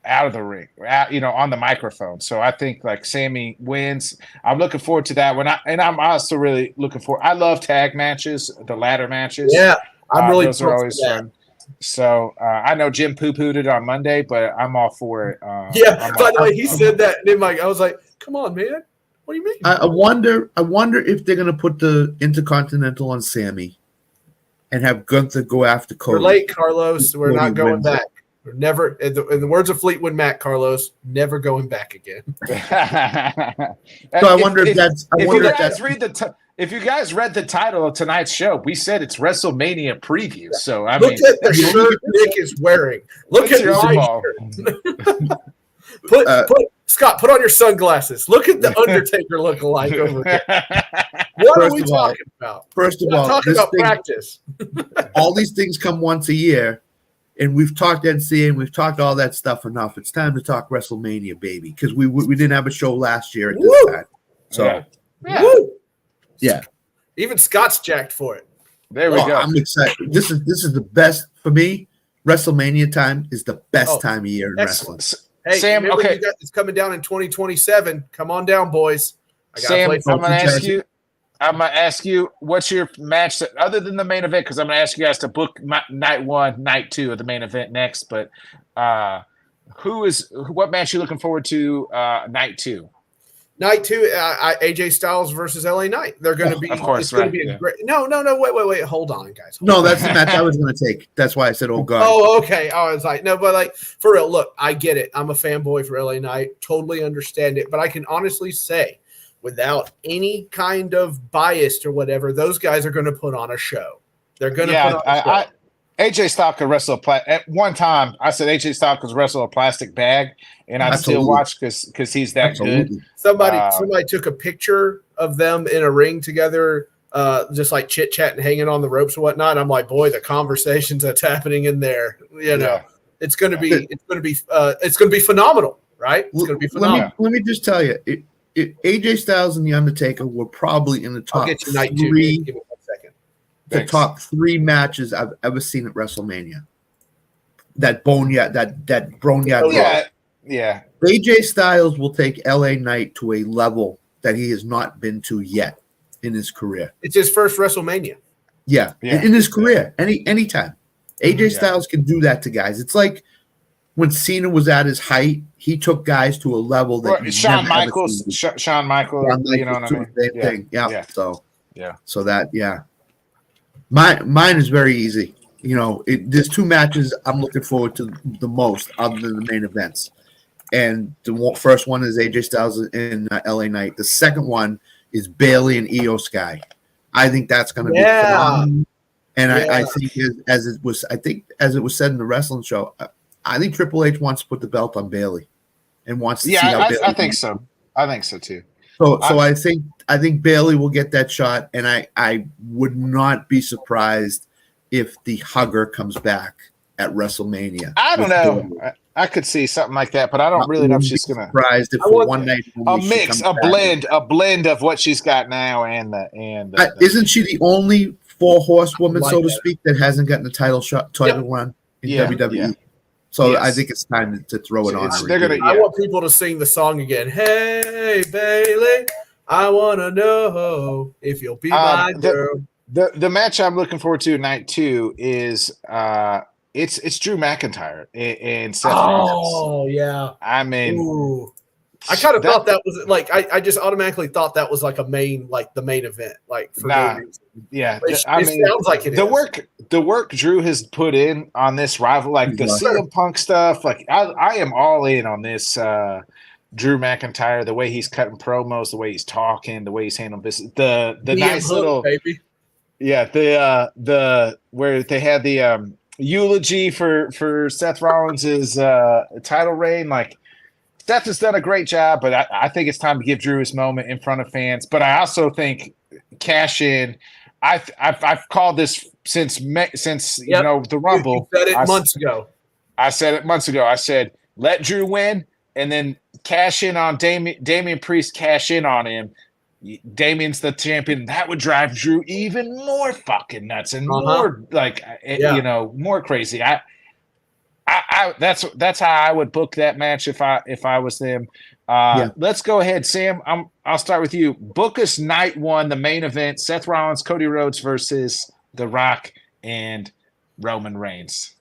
out of the ring, on the microphone. So I think like Sammy wins. I'm looking forward to that one. I'm also really looking forward. I love tag matches, the ladder matches. Yeah, I'm really. Those are always fun. So I know Jim poo-pooed it on Monday, but I'm all for it. By the way, he said that, and then I was like, "Come on, man, what do you mean?" I wonder if they're going to put the Intercontinental on Sammy and have Gunther go after Cody. We're late, Carlos. We're not going back. We're never, in the words of Fleetwood Mac, Carlos, never going back again. So I wonder if that's. If you guys read the title of tonight's show, we said it's WrestleMania preview. So Look at the shirt Nick is wearing. Look at my shirt. Scott, put on your sunglasses. Look at the Undertaker lookalike over here. What are we talking about? First of all, talking about practice. All these things come once a year, and we've talked NCA and we've talked all that stuff enough. It's time to talk WrestleMania, baby, because we didn't have a show last year at this time. So, yeah. Even Scott's jacked for it. There we go. I'm excited. This is the best for me. WrestleMania time is the best time of year in wrestling. Hey, Sam, okay, it's coming down in 2027. Come on down, boys. Sam, I'm gonna ask you, what's your match other than the main event? Because I'm gonna ask you guys to book night 1, night 2 of the main event next. But what match you looking forward to night 2? Night 2, AJ Styles versus LA Knight. They're going to be, of course, it's going to be a great. No, wait, hold on, guys. No, that's the match I was going to take. That's why I said, "Oh God." Oh, okay. I was like, no, but like for real. Look, I get it. I'm a fanboy for LA Knight. Totally understand it. But I can honestly say, without any kind of bias or whatever, those guys are going to put on a show. They're going to put on a show. AJ Styles could wrestle at one time. I said AJ Styles could wrestle a plastic bag, and I'd still watch because he's that good. Somebody took a picture of them in a ring together, just like chit chat and hanging on the ropes and whatnot. I'm like, boy, the conversations that's happening in there, it's going to be phenomenal, right? It's going to be phenomenal. Let me just tell you, AJ Styles and The Undertaker were probably in the top I'll get you night 2. three. Give me 1 second. the top 3 matches I've ever seen at WrestleMania. That boneyard, that boneyard. Oh, Yeah, yeah. AJ Styles will take LA Knight to a level that he has not been to yet in his career. It's his first WrestleMania. Yeah. In his career, anytime. AJ Styles can do that to guys. It's like when Cena was at his height, he took guys to a level that Shawn Michaels, you know what I mean? Same thing. Yeah. Yeah. So that, mine is very easy. You know, there's 2 matches I'm looking forward to the most other than the main events. And the first one is AJ Styles in LA Knight. The second one is Bayley and Io Sky. I think that's going to be phenomenal. And I think as it was said in the wrestling show, I think Triple H wants to put the belt on Bayley and wants to see how Bayley I think so. I think so too. So I think Bayley will get that shot, and I would not be surprised if the hugger comes back at WrestleMania. I don't know. I could see something like that, but I don't really know if she's gonna. Surprised if for one night a mix, a blend of what she's got now and isn't she the only 4-horsewoman, so to speak, that hasn't gotten a title run in WWE? Yeah. So I think it's time to throw it on. I want people to sing the song again. Hey Bayley, I want to know if you'll be my girl. The match I'm looking forward to night 2 is it's Drew McIntyre and Seth Rollins. Oh yeah. I mean, I kind of thought that was like I just automatically thought that was like the main event, like for no reason. Yeah. It sounds like it is. The work Drew has put in on this rival, like the CM Punk stuff, like I am all in on this Drew McIntyre, the way he's cutting promos, the way he's talking, the way he's handling business, the nice little baby. Yeah, the where they had the eulogy for Seth Rollins' title reign. Like Seth has done a great job, but I think it's time to give Drew his moment in front of fans. But I also think cash in. I've called this since you know the Rumble. You said it months ago. I said it months ago. I said let Drew win and then cash in on Damian Priest. Cash in on him. Damian's the champion. That would drive Drew even more fucking nuts and more like you know more crazy. That's how I would book that match if I was them. Let's go ahead, Sam. I'll start with you. Book us night 1, the main event: Seth Rollins, Cody Rhodes versus The Rock and Roman Reigns.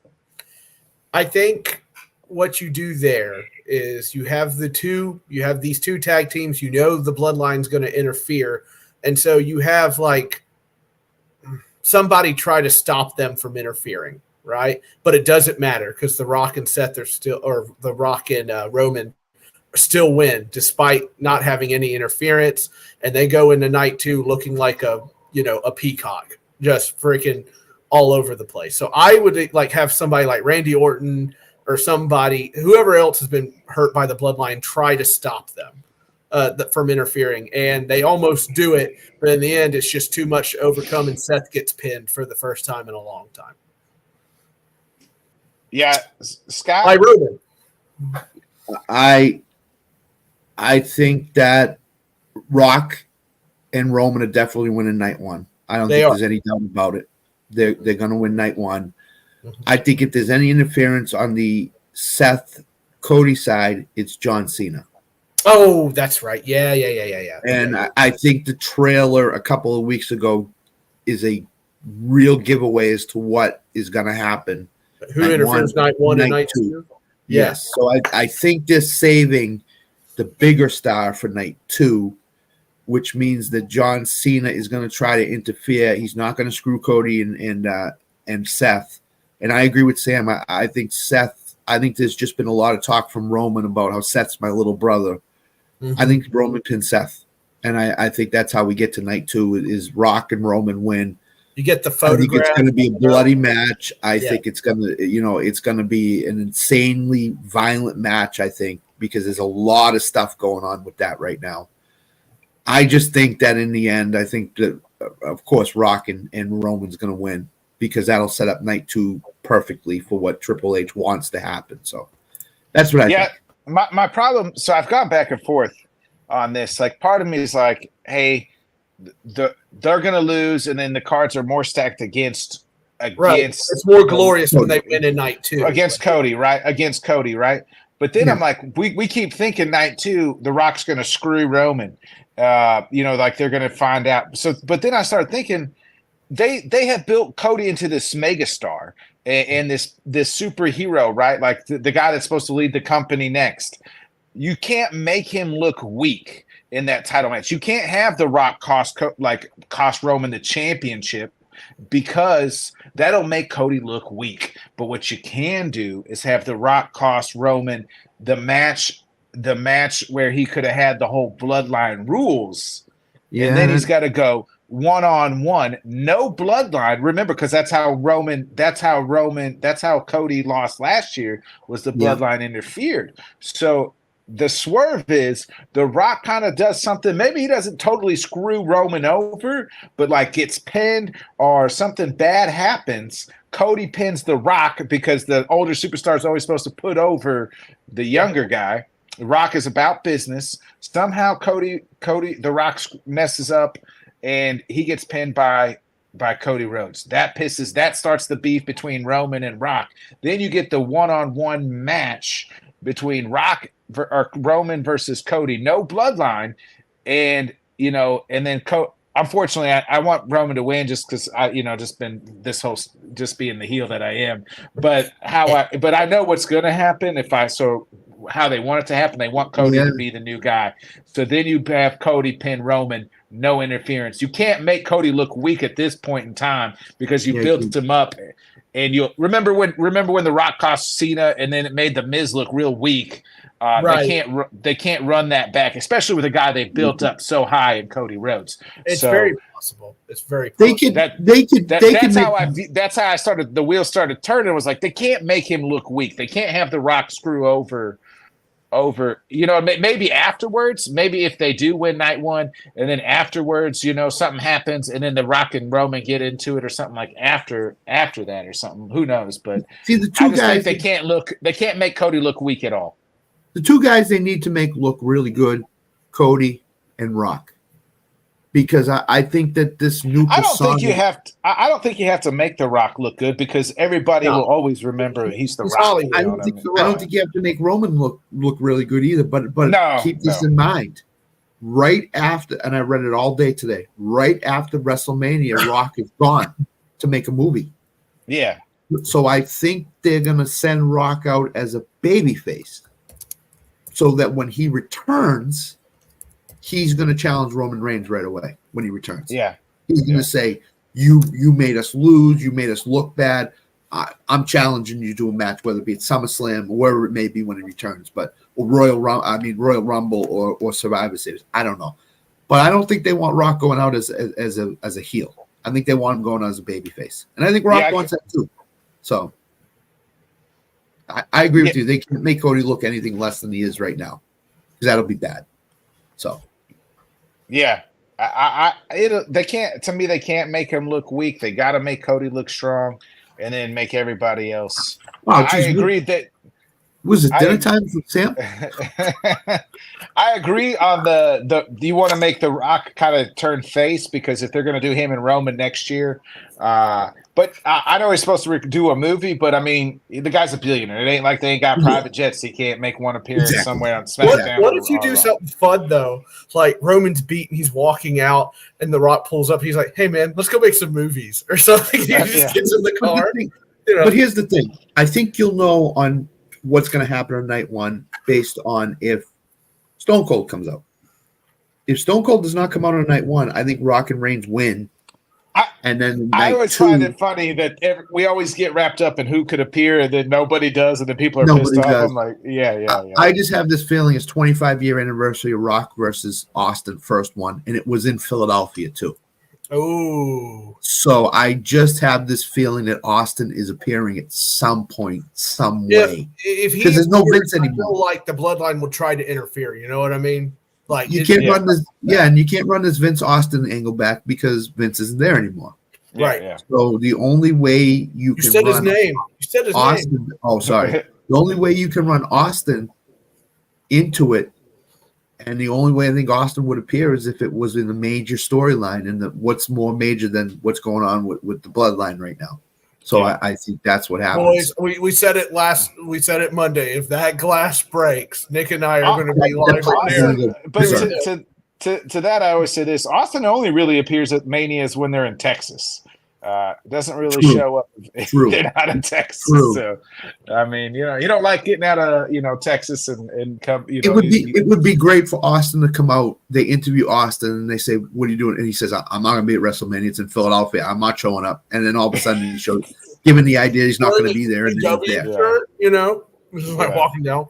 I think what you do there is you have these 2 tag teams. You know the bloodline's going to interfere, and so you have like somebody try to stop them from interfering. Right, but it doesn't matter because The Rock and Seth are still, or The Rock and Roman still win despite not having any interference, and they go into night 2 looking like a peacock, just freaking all over the place. So I would like have somebody like Randy Orton or somebody, whoever else has been hurt by the bloodline, try to stop them from interfering, and they almost do it, but in the end, it's just too much to overcome, and Seth gets pinned for the first time in a long time. Yeah, Scott. By Roman. I think that Rock and Roman are definitely winning night 1. I don't think there's any doubt about it. They're going to win night 1. Mm-hmm. I think if there's any interference on the Seth Cody side, it's John Cena. Oh, that's right. Yeah. And I think the trailer a couple of weeks ago is a real giveaway as to what is going to happen. Who interferes night 1 and night 2? Yes. So I think they're saving the bigger star for night 2, which means that John Cena is going to try to interfere. He's not going to screw Cody and Seth. And I agree with Sam. I think there's just been a lot of talk from Roman about how Seth's my little brother. Mm-hmm. I think Roman pins Seth. And I think that's how we get to night 2 is Rock and Roman win. You get the photograph. I think it's going to be a bloody match. I think it's going to, it's going to be an insanely violent match, I think, because there's a lot of stuff going on with that right now. I just think that in the end, I think that, of course, Rock and Roman's going to win because that'll set up night 2 perfectly for what Triple H wants to happen. So that's what I think. My problem, so I've gone back and forth on this. Like, part of me is like, hey, they're going to lose, and then the cards are more stacked against. Right. It's more glorious when they win in night 2 against Cody, right? Against Cody, right? But then I'm like, we keep thinking night 2, The Rock's going to screw Roman. Like they're going to find out. So, but then I started thinking they have built Cody into this megastar and this superhero, right? Like the guy that's supposed to lead the company next. You can't make him look weak in that title match. You can't have The Rock cost Roman the championship, because that'll make Cody look weak. But what you can do is have The Rock cost Roman the match where he could have had the whole bloodline rules. Yeah. And then he's got to go one-on-one, no bloodline. Remember, because that's how Cody lost last year, was the bloodline interfered. So the swerve is The Rock kind of does something. Maybe he doesn't totally screw Roman over, but like gets pinned or something bad happens. Cody pins The Rock because the older superstar is always supposed to put over the younger guy. The Rock is about business. Somehow The Rock messes up and he gets pinned by Cody Rhodes. That starts the beef between Roman and Rock. Then you get the one-on-one match between Roman versus Cody, no bloodline, and then unfortunately, I want Roman to win just because just being the heel that I am. But I know what's going to happen how they want it to happen. They want Cody to be the new guy. So then you have Cody pin Roman, no interference. You can't make Cody look weak at this point in time because you built him up. And you remember when The Rock cost Cena, and then it made The Miz look real weak. They can't run that back, especially with a guy they built up so high in Cody Rhodes. It's very possible. It's very possible. That's how I started. The wheels started turning. It was like they can't make him look weak. They can't have The Rock screw over. Maybe afterwards. Maybe if they do win night 1, and then afterwards, something happens, and then The Rock and Roman get into it or something like after that or something. Who knows? But see, the two guys they can't make Cody look weak at all. The two guys they need to make look really good, Cody and Rock, because I think that this new I don't think you have to make The Rock look good, because everybody will always remember he's The Rock. I don't think you have to make Roman look really good either. But keep this in mind. Right after, and I read it all day today. Right after WrestleMania, Rock is gone to make a movie. Yeah. So I think they're gonna send Rock out as a babyface, so that when he returns, he's going to challenge Roman Reigns right away when he returns. Yeah. He's going to say, you made us lose. You made us look bad. I'm challenging you to a match, whether it be at SummerSlam or wherever it may be when he returns, or Royal Rumble or Survivor Series. I don't know. But I don't think they want Rock going out as a heel. I think they want him going out as a babyface. And I think Rock wants that too. So I agree with you. They can't make Cody look anything less than he is right now, because that'll be bad. So, yeah, they can't. To me, they can't make him look weak. They got to make Cody look strong, and then make everybody else. I agree that. Was it dinner time for Sam? I agree on the you want to make The Rock kind of turn face, because if they're going to do him and Roman next year, but I know he's supposed to do a movie, but I mean, the guy's a billionaire. It ain't like they ain't got private jets. He can't make one appearance somewhere on SmackDown. What if you do something fun though? Like Roman's beaten, he's walking out, and The Rock pulls up. He's like, "Hey man, let's go make some movies or something." He just gets in the car. But here's the thing: I think you'll know on what's going to happen on night 1 based on if Stone Cold comes out. If Stone Cold does not come out on night 1, I think Rock and Reigns win. And then I always find it funny that we always get wrapped up in who could appear, and then nobody does, and then people are pissed off. I'm like, yeah. I just have this feeling it's 25-year anniversary of Rock versus Austin, first one, and it was in Philadelphia too. Oh, so I just have this feeling that Austin is appearing at some point, some way. If because there's no Vince anymore. Like the bloodline will try to interfere. You know what I mean? Like you can't run this, and you can't run this Vince Austin angle back because Vince isn't there anymore. Right. Yeah. So the only way you can said run his name. You said his Austin. name. Oh, sorry. The only way you can run Austin into it And the only way I think Austin would appear is if it was in a major storyline, and what's more major than what's going on with the bloodline right now. So I think that's what happens. Boys, we said it Monday. If that glass breaks, Nick and I are going to be live right there. But to that, I always say this: Austin only really appears at Manias when they're in Texas. Doesn't really show up if they're not in Texas. So, I mean, you don't like getting out of Texas and come. It would be great for Austin to come out. They interview Austin and they say, "What are you doing?" And he says, "I'm not going to be at WrestleMania. It's in Philadelphia. I'm not showing up." And then all of a sudden he shows, given the idea he's not going to be there, and then he's there. This is like walking down.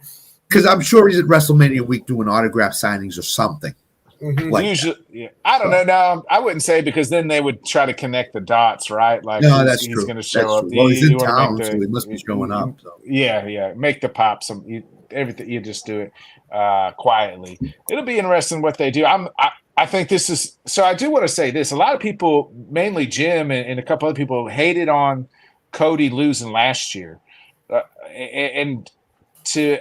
Because I'm sure he's at WrestleMania week doing autograph signings or something. Mm-hmm. Like usually, I don't know. No, I wouldn't say, because then they would try to connect the dots, right? Like, no, that's he's true. going to show up. Well, he's in town, so he must be showing up. So. Yeah, make the pop. Everything you just do it quietly. It'll be interesting what they do. I think this is. So I do want to say this. A lot of people, mainly Jim and a couple other people, hated on Cody losing last year,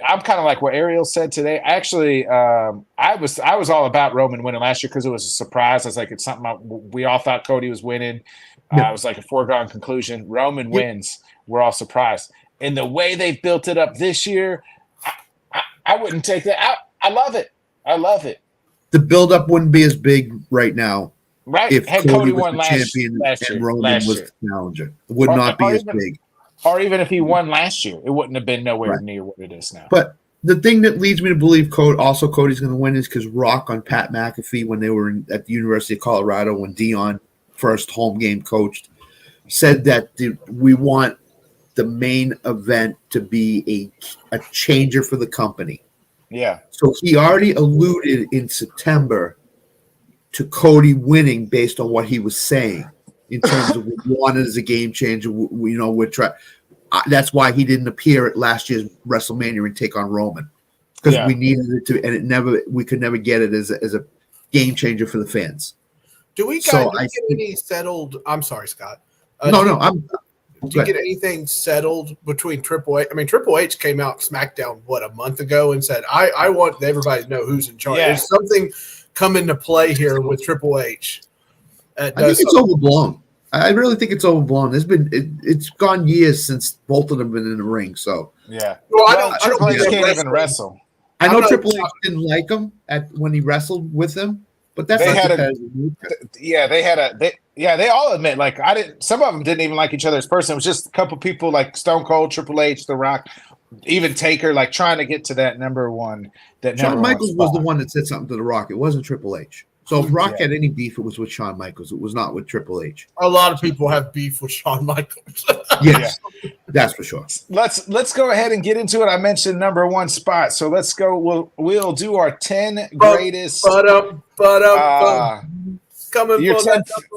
I'm kind of like what Ariel said today. Actually, I was all about Roman winning last year because it was a surprise. I was like, it's something we all thought Cody was winning. It was like a foregone conclusion. Roman wins. We're all surprised. And the way they've built it up this year, I wouldn't take that. I love it. I love it. The build-up wouldn't be as big right now. Right. If Had Cody was won the last champion year, and Roman was the challenger. It would not be as big. Or even if he won last year, it wouldn't have been nowhere near what it is now. But the thing that leads me to believe Cody's going to win is because Rock on Pat McAfee, when they were at the University of Colorado, when Dion first home game coached, said that we want the main event to be a changer for the company. Yeah. So he already alluded in September to Cody winning based on what he was saying in terms of we want it as a game changer. We're trying. That's why he didn't appear at last year's WrestleMania and take on Roman, because we needed it to, and we could never get it as a game changer for the fans. Do we get any settled? I'm sorry, Scott. Did you get anything settled between Triple H? I mean, Triple H came out SmackDown a month ago and said, "I want everybody to know who's in charge." Yeah. There's something come into play here with Triple H. I think it's overblown. I really think it's overblown. It's gone years since both of them have been in the ring. So Triple H can't even wrestle. I know Triple H didn't like him when he wrestled with him, but that's they all admit, like, some of them didn't even like each other as person. It was just a couple people like Stone Cold, Triple H, The Rock, even Taker, like trying to get to that number one. Shawn Michaels was the one that said something to The Rock. It wasn't Triple H. So if Rock had any beef, it was with Shawn Michaels. It was not with Triple H. A lot of people have beef with Shawn Michaels. Yes, that's for sure. Let's go ahead and get into it. I mentioned number one spot, so let's go. We'll do our 10 greatest. Coming for that number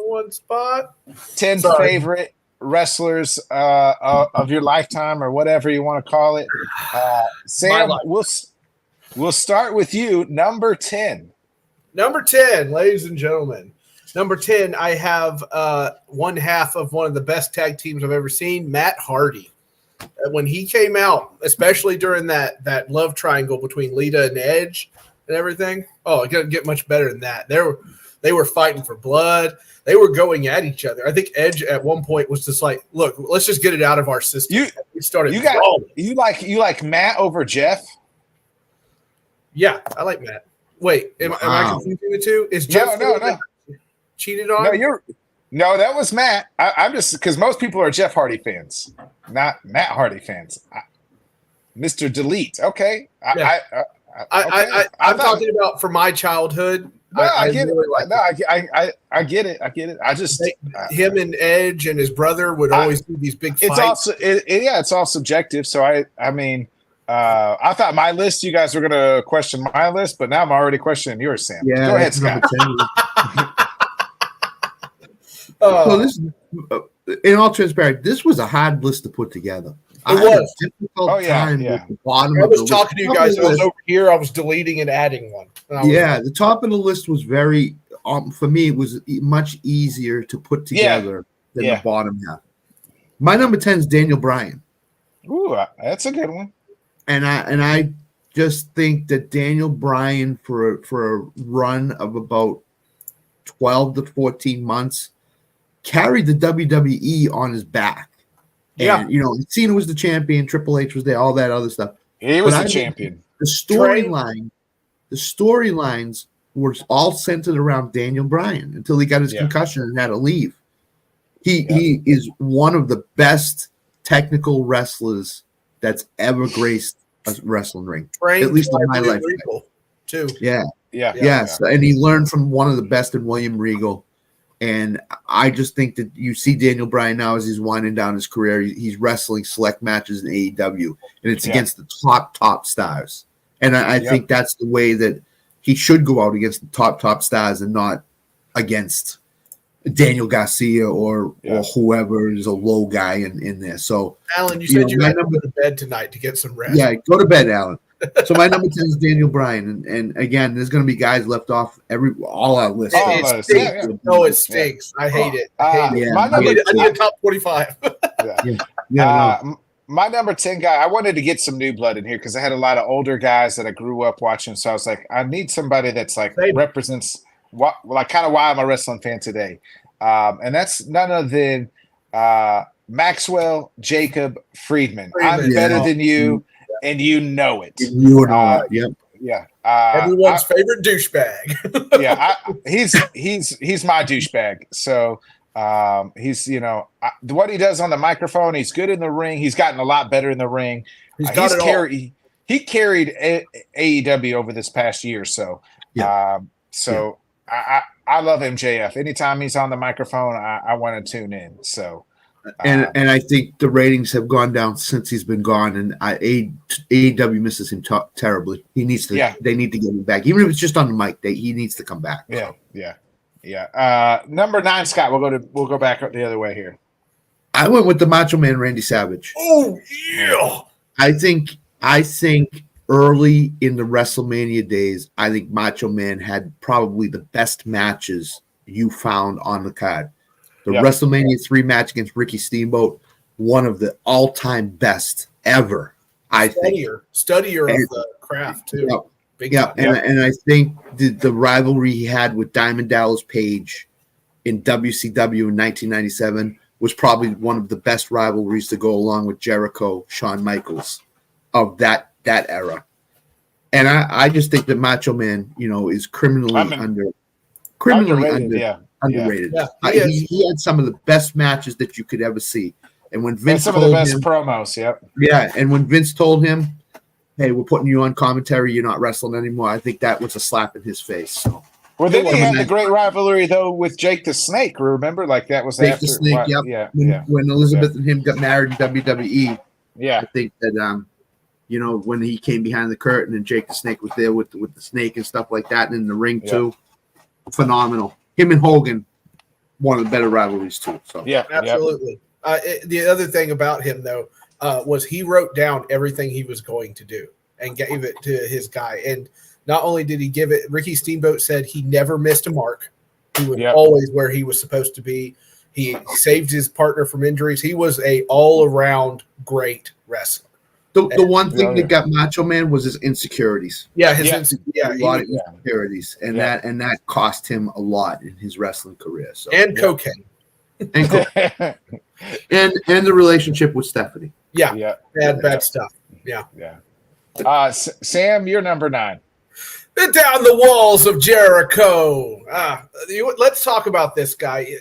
one spot. 10 favorite wrestlers of your lifetime, or whatever you want to call it. Sam, we'll start with you. Number 10. Number 10, ladies and gentlemen. Number 10, I have one half of one of the best tag teams I've ever seen, Matt Hardy. When he came out, especially during that love triangle between Lita and Edge and everything, it couldn't get much better than that. They were fighting for blood. They were going at each other. I think Edge at one point was just like, "Look, let's just get it out of our system." You like Matt over Jeff? Yeah, I like Matt. Wait, am I confusing the two? Is Jeff cheated on? No, that was Matt. I'm just, because most people are Jeff Hardy fans, not Matt Hardy fans. Mr. Delete. Okay. Yeah. I'm talking about for my childhood. No, I get it. I get it. I just him and Edge and his brother would always do these big fights. It's all subjective. So I mean, I thought my list, you guys were going to question my list, but now I'm already questioning yours, Sam. Yeah, go ahead, Scott. So this, in all transparency, this was a hard list to put together. It was a difficult time with the bottom. I was talking to you guys. I was over here. I was deleting and adding one. The top of the list was very. For me, it was much easier to put together than the bottom half. My number 10 is Daniel Bryan. Ooh, that's a good one. And I just think that Daniel Bryan, for a run of about 12 to 14 months, carried the WWE on his back. Yeah. And, Cena was the champion, Triple H was there, all that other stuff. He was the champion. The storylines were all centered around Daniel Bryan until he got his concussion and had to leave. He is one of the best technical wrestlers that's ever graced a wrestling ring, at least in my life. Too. Yes, and he learned from one of the best in William Regal. And I just think that you see Daniel Bryan now as he's winding down his career. He's wrestling select matches in AEW, and it's against the top stars. And I think that's the way that he should go out against the top stars and not against Daniel Garcia or whoever is a low guy in there. So, Alan, you said you had to go to bed tonight to get some rest. Yeah, go to bed, Alan. So my number 10 is Daniel Bryan, and again, there's going to be guys left off all our lists. It stinks. I hate it. I need a top 25. My number 10 guy, I wanted to get some new blood in here because I had a lot of older guys that I grew up watching. So I was like, I need somebody that's like represents kind of why I'm a wrestling fan today. And that's none other than Maxwell Jacob Friedman. I'm better than you. And you know it. You know it. Yep. Yeah. Everyone's favorite douchebag. He's my douchebag. So he's what he does on the microphone. He's good in the ring. He's gotten a lot better in the ring. He carried AEW over this past year. So I love MJF. Anytime he's on the microphone, I want to tune in. So. And I think the ratings have gone down since he's been gone, and AEW misses him terribly. He needs to. They need to get him back, even if it's just on the mic. He needs to come back. Yeah. Number 9, Scott. We'll go back the other way here. I went with the Macho Man, Randy Savage. Oh yeah. I think early in the WrestleMania days, I think Macho Man had probably the best matches you found on the card. The WrestleMania 3 match against Ricky Steamboat, one of the all-time best ever, I think. Studier of the craft, too. And I think the rivalry he had with Diamond Dallas Page in WCW in 1997 was probably one of the best rivalries to go along with Jericho, Shawn Michaels of that era. And I just think that Macho Man, is criminally underrated. He had some of the best matches that you could ever see. And when Vince some of the best promos, and when Vince told him, "Hey, we're putting you on commentary, you're not wrestling anymore," I think that was a slap in his face. So. Well, then he had the great rivalry though with Jake the Snake. Remember, like that was Jake after the Snake. When Elizabeth and him got married in WWE. I think that when he came behind the curtain and Jake the Snake was there with the snake and stuff like that, and in the ring too, phenomenal. Him and Hogan, one of the better rivalries too. So absolutely. The other thing about him though was he wrote down everything he was going to do and gave it to his guy. And not only did he give it, Ricky Steamboat said he never missed a mark. He was always where he was supposed to be. He saved his partner from injuries. He was a all-around great wrestler. The one thing that got Macho Man was his insecurities. A lot of insecurities, and that cost him a lot in his wrestling career. So cocaine, and the relationship with Stephanie. Bad stuff. Sam, you're number 9. Down the walls of Jericho. Let's talk about this guy.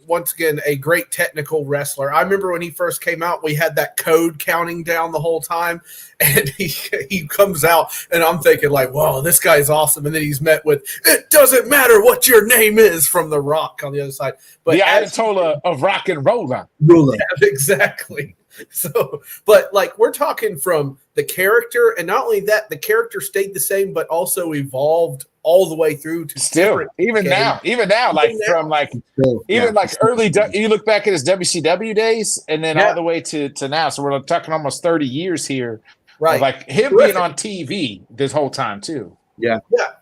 Once again, a great technical wrestler. I remember when he first came out, we had that code counting down the whole time, and he comes out, and I'm thinking like, "Whoa, this guy's awesome!" And then he's met with, "It doesn't matter what your name is," from The Rock on the other side. But the Ayatollah of rock and roll. Exactly. So, but like we're talking from the character, and not only that, the character stayed the same, but also evolved all the way through to still even now, early. You look back at his WCW days, and then all the way to now. So we're talking almost 30 years here, right? Like him being on TV this whole time too.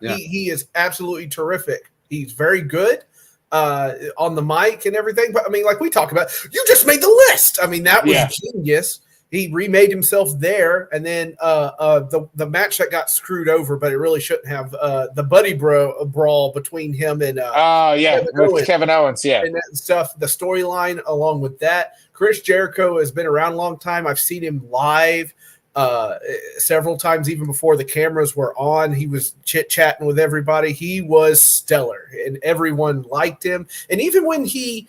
He is absolutely terrific. He's very good on the mic and everything. But I mean, like we talk about, you just made the list. I mean, that was genius. he remade himself there, and then the match that got screwed over, but it really shouldn't have, the buddy brawl between him and Kevin Owens, and that stuff. The storyline along with that, Chris Jericho has been around a long time. I've seen him live several times, even before the cameras were on. He was chit-chatting with everybody. He was stellar, and everyone liked him. And even when he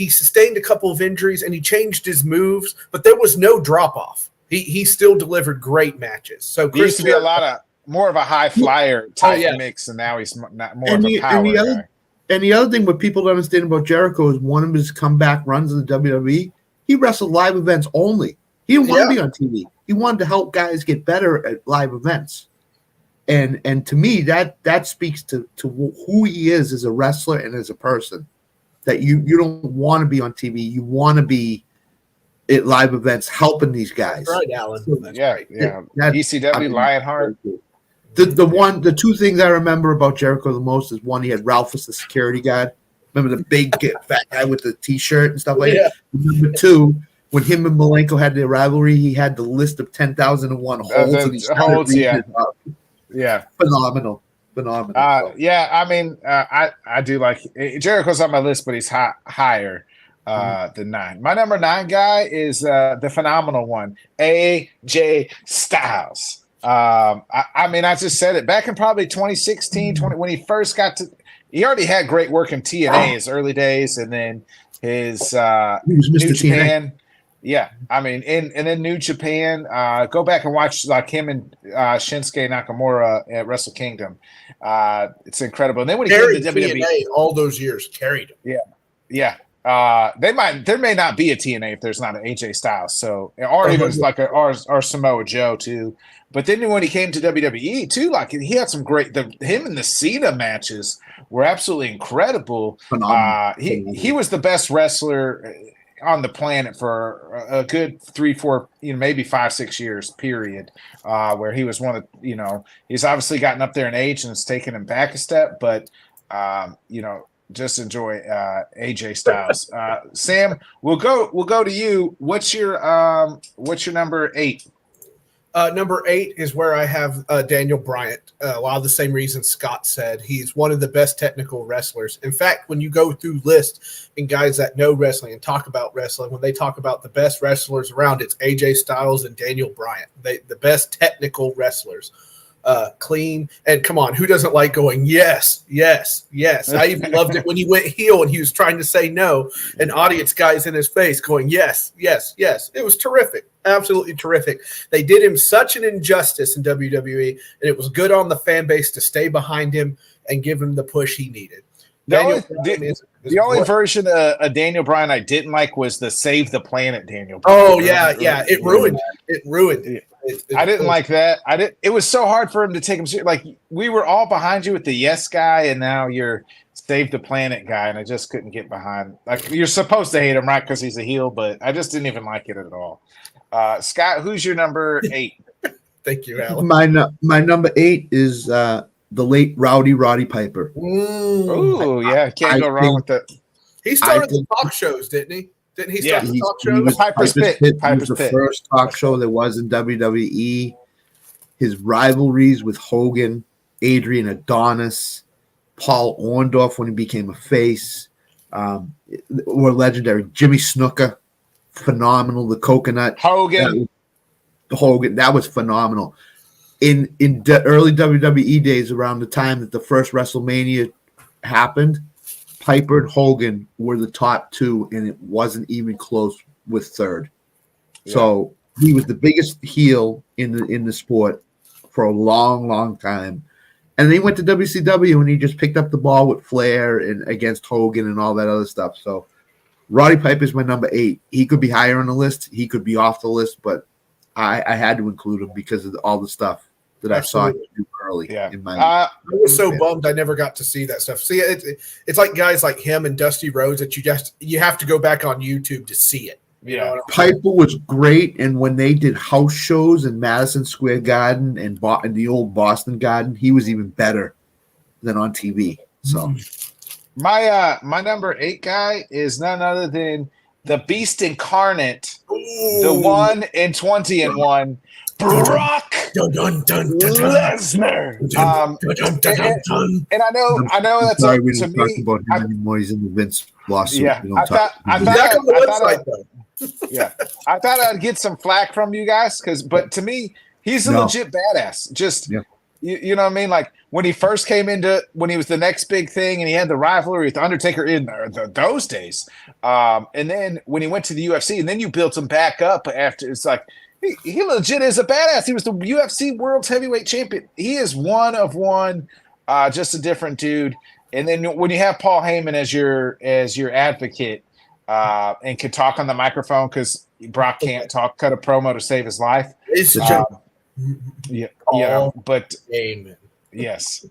sustained a couple of injuries and he changed his moves, but there was no drop-off. He still delivered great matches. So Chris used to be more of a high flyer type mix, and now he's not more of a power guy. And the other thing what people don't understand about Jericho is one of his comeback runs in the WWE, he wrestled live events only. He didn't want to be on TV. He wanted to help guys get better at live events. And to me, that speaks to who he is as a wrestler and as a person. That you don't want to be on TV. You want to be at live events helping these guys. That's right, Alan. ECW, Lionheart. The two things I remember about Jericho the most is one, he had Ralph as the security guard. Remember the big fat guy with the T-shirt and stuff like that? Number two, when him and Malenko had their rivalry, he had the list of 10,001 holds. Phenomenal. I mean, I do like Jericho's on my list, but he's higher than 9. My number 9 guy is the phenomenal one, AJ Styles. I mean, I just said it back in probably 2016, when he first got to. He already had great work in TNA his early days, and then his New Japan. Yeah, I mean, and then New Japan. Go back and watch like him and Shinsuke Nakamura at Wrestle Kingdom. It's incredible. And then when he came to WWE, all those years carried him. Yeah. There may not be a TNA if there's not an AJ Styles. So, or even like or Samoa Joe too. But then when he came to WWE too, like he had some great. Him and the Cena matches were absolutely incredible. He was the best wrestler on the planet for a good 3, 4, maybe 5, 6 years period, where he was one of, he's obviously gotten up there in age and it's taken him back a step, but just enjoy AJ Styles. Sam, we'll go to you. What's your number 8? Number 8 is where I have Daniel Bryant. A lot of the same reasons Scott said. He's one of the best technical wrestlers. In fact, when you go through lists and guys that know wrestling and talk about wrestling, when they talk about the best wrestlers around, it's AJ Styles and Daniel Bryant. The best technical wrestlers. Clean, and come on, who doesn't like going yes? I even loved it when he went heel and he was trying to say no, and audience guys in his face going yes. It was terrific, absolutely terrific. They did him such an injustice in WWE, and it was good on the fan base to stay behind him and give him the push he needed. The only version of Daniel Bryan I didn't like was the Save the Planet Daniel Bryan. Oh yeah, it ruined it. I didn't like that. It was so hard for him to take him seriously. Like we were all behind you with the yes guy, and now you're Save the Planet guy, and I just couldn't get behind. Like you're supposed to hate him, right? Because he's a heel, but I just didn't even like it at all. Scott, who's your number 8? Thank you, Alan. My number 8 is the late Roddy Piper. Ooh, yeah, can't go wrong with that. He started the talk shows, didn't he? Didn't he start the talk shows? Piper's Pit. He was the first talk show there was in WWE. His rivalries with Hogan, Adrian Adonis, Paul Orndorff when he became a face were legendary. Jimmy Snuka, phenomenal. The Coconut. Hogan, that was phenomenal. In the early WWE days, around the time that the first WrestleMania happened, Piper and Hogan were the top 2, and it wasn't even close with third. Yeah. So he was the biggest heel in the sport for a long, long time. And then he went to WCW, and he just picked up the ball with Flair and against Hogan and all that other stuff. So Roddy Piper is my number 8. He could be higher on the list. He could be off the list, but I had to include him because of all the stuff that I saw him do early. Yeah. I was so bummed I never got to see that stuff. See, it's like guys like him and Dusty Rhodes that you have to go back on YouTube to see it. You know, Piper was great, and when they did house shows in Madison Square Garden and the old Boston Garden, he was even better than on TV. So, my number 8 guy is none other than the Beast Incarnate, the 1 and 20 and 1, Brock Lesnar. And I know that's sorry, we to didn't talk me. about him anymore. He's in the Vince lawsuit. Yeah, We don't I talk thought I'd get some flack from you guys but to me, he's a legit badass. Just you know what I mean? Like when he first came when he was the next big thing and he had the rivalry with the Undertaker in those days. And then when he went to the UFC and then you built him back up after, it's like he legit is a badass. He was the UFC World Heavyweight Champion. He is one of one, just a different dude. And then when you have Paul Heyman as your advocate and can talk on the microphone because Brock can't cut a promo to save his life. But Amen. Yes,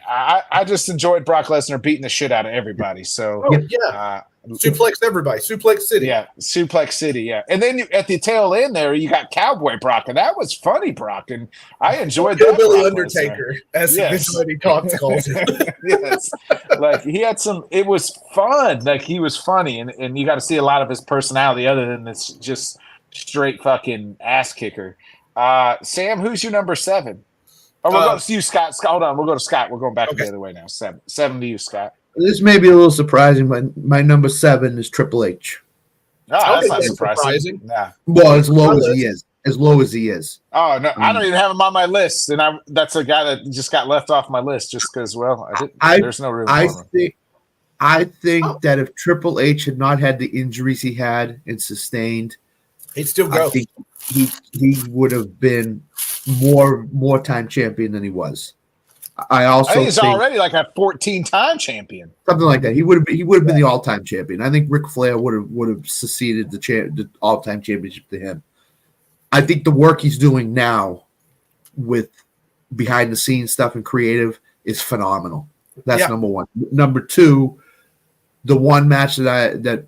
I just enjoyed Brock Lesnar beating the shit out of everybody. So Suplex everybody, Suplex City. Yeah, Suplex City. Yeah, and then at the tail end there, you got Cowboy Brock, and that was funny, Brock, and I enjoyed that. Billy Undertaker, as Vigilante Talks calls him. Yes, like he had some. It was fun. Like he was funny, and you got to see a lot of his personality, other than this just straight fucking ass kicker. Sam, who's your number 7? Oh, we'll go to you, Scott. Hold on, we'll go to Scott. We're going back the other way now. 7 to you, Scott. This may be a little surprising, but my number 7 is Triple H. Oh, that's not surprising. Nah. Well, as low as he is. As low as he is. Oh no, I don't even have him on my list, and that's a guy that just got left off my list just because. Well, there's no room. I think that if Triple H had not had the injuries he had and sustained, he'd still go. I think he would have been more time champion than he was. I think he's already like a 14-time champion, something like that. He would have been the all-time champion. I think Ric Flair would have succeeded the all-time championship to him. I think the work he's doing now with behind the scenes stuff and creative is phenomenal. That's number 1. Number 2, the one match that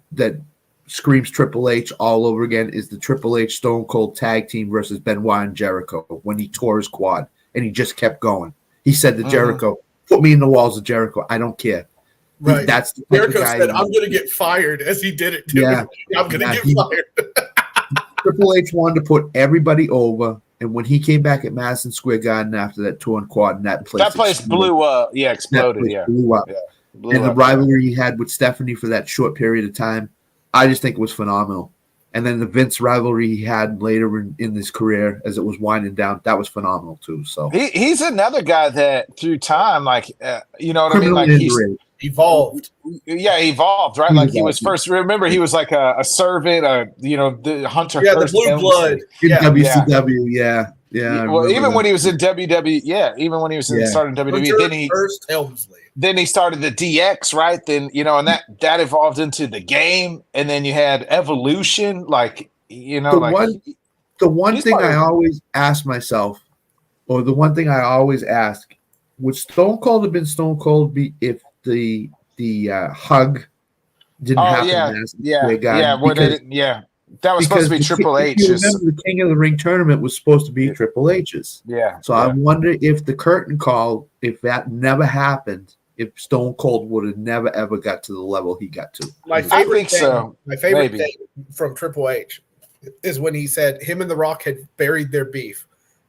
screams Triple H all over again is the Triple H Stone Cold tag team versus Benoit and Jericho when he tore his quad and he just kept going. He said to Jericho, "Put me in the walls of Jericho. I don't care." Right. That's the Jericho said, "I'm going to get fired," as he did it too. Yeah. I'm going to get fired. Triple H wanted to put everybody over, and when he came back at Madison Square Garden after that torn quad, and that place blew up. Yeah, exploded. Blew up. And the rivalry he had with Stephanie for that short period of time, I just think it was phenomenal. And then the Vince rivalry he had later in his career as it was winding down, that was phenomenal too. So he's another guy that through time, like you know what I mean, like he's evolved. Yeah, evolved, right? Like he was first. Remember, he was like a servant, the Hunter. Yeah, the blue blood in WCW. Yeah. Well, even when he was in WWE, even when he was starting WWE, then first Helmsley. Then he started the DX, right? Then and that evolved into the game, and then you had Evolution, the one thing I always ask myself, or the one thing I always ask, would Stone Cold have been Stone Cold if the hug didn't happen? That was supposed to be Triple H's. Remember, the King of the Ring tournament was supposed to be Triple H's. Yeah. So I wonder if the curtain call, if that never happened, if Stone Cold would have never ever got to the level he got to. My favorite thing from Triple H is when he said him and The Rock had buried their beef,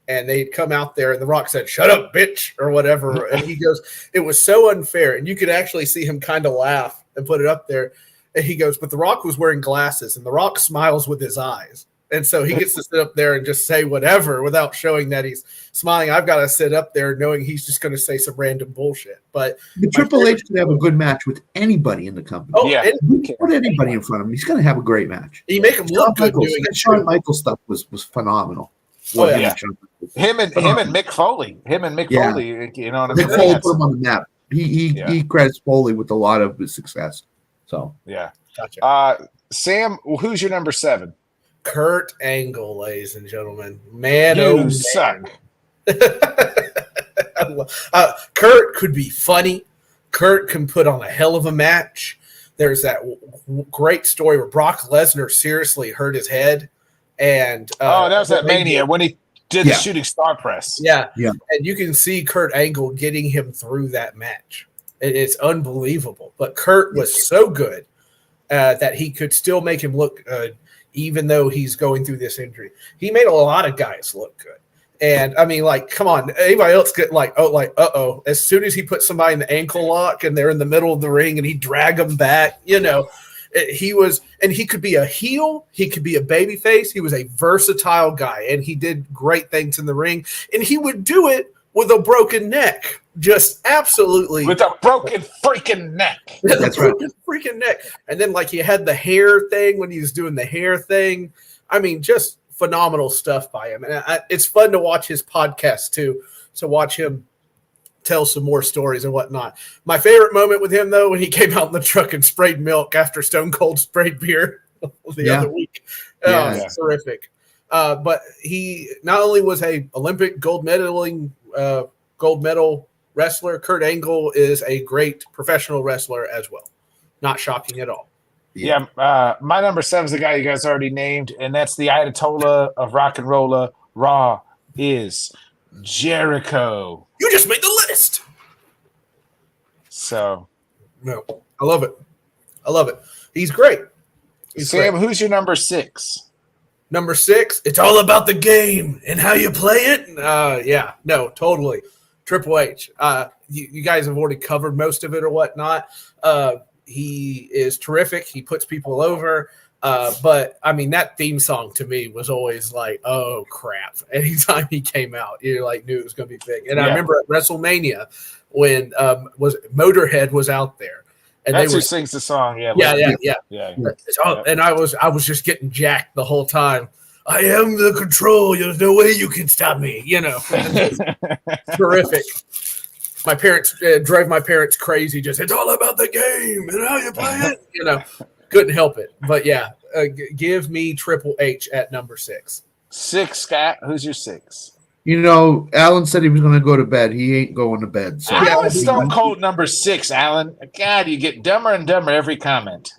and they'd come out there, and The Rock said, "Shut up, bitch," or whatever, and he goes, "It was so unfair," and you could actually see him kind of laugh and put it up there. And he goes, "But The Rock was wearing glasses, and The Rock smiles with his eyes. And so he gets to sit up there and just say whatever without showing that he's smiling. I've got to sit up there knowing he's just going to say some random bullshit." But Triple H could have a good match with anybody in the company. Oh, yeah. Put anybody in front of him. He's going to have a great match. He make him look good doing it. Shawn Michaels stuff was phenomenal. Oh, yeah. Him and Mick Foley. Foley, you know what I mean? Mick Foley put him on the map. He credits Foley with a lot of his success. So yeah. Gotcha. Sam, who's your number 7? Kurt Angle, ladies and gentlemen. Man, suck. Kurt could be funny. Kurt can put on a hell of a match. There's that great story where Brock Lesnar seriously hurt his head. And that was at Mania when he did the shooting star press. Yeah. And you can see Kurt Angle getting him through that match. It's unbelievable. But Kurt was so good. that he could still make him look good, even though he's going through this injury. He made a lot of guys look good. And I mean, like, come on, anybody else get as soon as he put somebody in the ankle lock and they're in the middle of the ring and he drag them back, he was, and he could be a heel, he could be a baby face. He was a versatile guy, and he did great things in the ring, and he would do it with a broken neck. Just absolutely with a broken freaking neck. That's right. Freaking neck. And then like he had the hair thing when he was doing the hair thing. I mean, just phenomenal stuff by him. And it's fun to watch his podcast too. To watch him tell some more stories and whatnot. My favorite moment with him though, when he came out in the truck and sprayed milk after Stone Cold sprayed beer the other week. Terrific. But he not only was a Olympic gold medal wrestler, Kurt Angle is a great professional wrestler as well. Not shocking at all. Yeah, my number 7 is the guy you guys already named, and that's the Ayatollah of rock and roller. Raw is Jericho. You just made the list. So, no, I love it. He's great. Sam, who's your number 6? Number 6, it's all about the game and how you play it. Totally. Triple H. You guys have already covered most of it or whatnot. He is terrific. He puts people over. But I mean, that theme song to me was always like, oh crap. Anytime he came out, you knew it was going to be big. And I remember at WrestleMania when Motorhead was out there. And that's who sings the song. Yeah. And I was just getting jacked the whole time. I am the control. There's no way you can stop me. Terrific. My parents drove my parents crazy. Just it's all about the game and how you play it. Couldn't help it. But give me Triple H at number 6. 6, Scott. Who's your 6? Alan said he was going to go to bed. He ain't going to bed. So Alan's Stone Cold number 6, Alan. God, you get dumber and dumber every comment.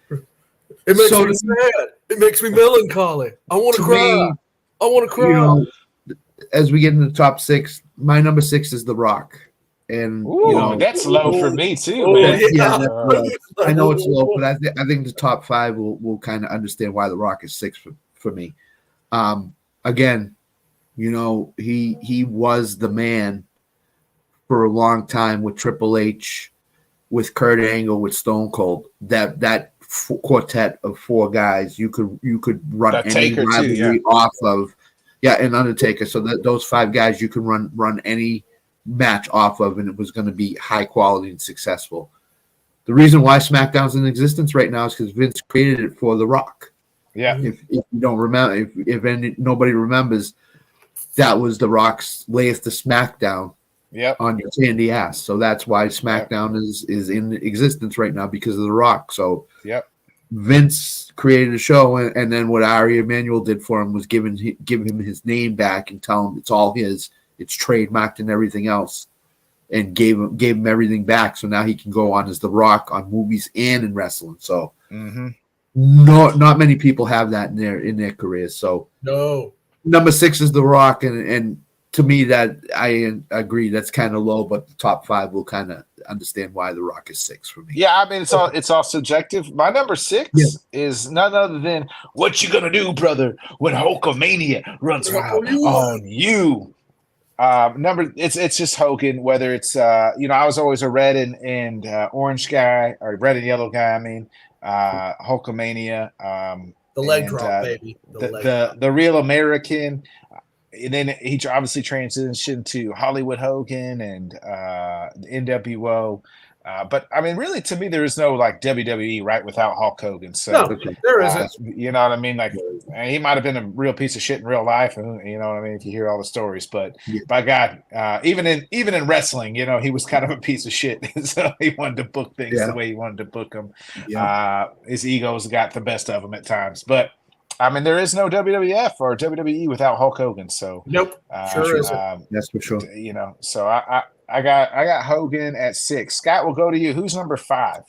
It makes me sad. It makes me melancholy. I want to cry. As we get into the top 6, my number 6 is The Rock. And that's low for me too. I know it's low, but I think the top 5 will kind of understand why The Rock is 6 for me. Again, he was the man for a long time with Triple H, with Kurt Angle, with Stone Cold. That quartet of 4 guys you could run any rivalry off of. And Undertaker. So those 5 guys you can run any match off of, and it was going to be high quality and successful. The reason why SmackDown's in existence right now is because Vince created it for The Rock. Yeah. If you don't remember, if nobody remembers, that was The Rock's latest to SmackDown. Yep. On your candy ass. So that's why SmackDown is in existence right now, because of The Rock. So Vince created a show, and then what Ari Emanuel did for him was give him his name back and tell him it's all his. It's trademarked and everything else, and gave him everything back. So now he can go on as The Rock on movies and in wrestling. So not many people have that in their careers. So number 6 is The Rock, and to me, that I agree that's kind of low, but the top 5 will kind of understand why The Rock is 6 for me. Yeah, I mean it's all subjective. My number 6 is none other than What You Gonna Do, Brother, when Hulkamania runs wild on you. It's just Hogan. Whether it's I was always a red and orange guy, or red and yellow guy. I mean, Hulkamania. The leg drop, baby. The real American. And then he obviously transitioned to Hollywood Hogan and the NWO. But I mean, really, to me, there is no like WWE right without Hulk Hogan. So no, there isn't. You know what I mean? Like he might have been a real piece of shit in real life, and you know what I mean if you hear all the stories. But by God, even in wrestling, he was kind of a piece of shit. So he wanted to book things the way he wanted to book them. Yeah. His egos got the best of him at times, but. I mean, there is no WWF or WWE without Hulk Hogan. So nope, sure isn't. That's for sure. So I got Hogan at 6. Scott, we'll go to you. Who's number 5?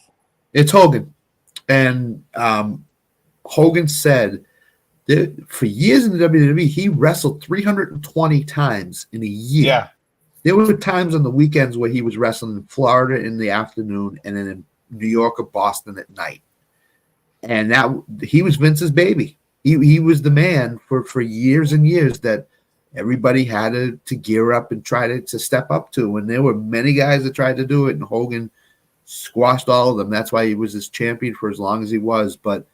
It's Hogan, and Hogan said that for years in the WWE he wrestled 320 times in a year. Yeah, there were times on the weekends where he was wrestling in Florida in the afternoon and then in New York or Boston at night. And that he was Vince's baby. He was the man for years and years that everybody had to gear up and try to step up to. And there were many guys that tried to do it, and Hogan squashed all of them. That's why he was this champion for as long as he was. But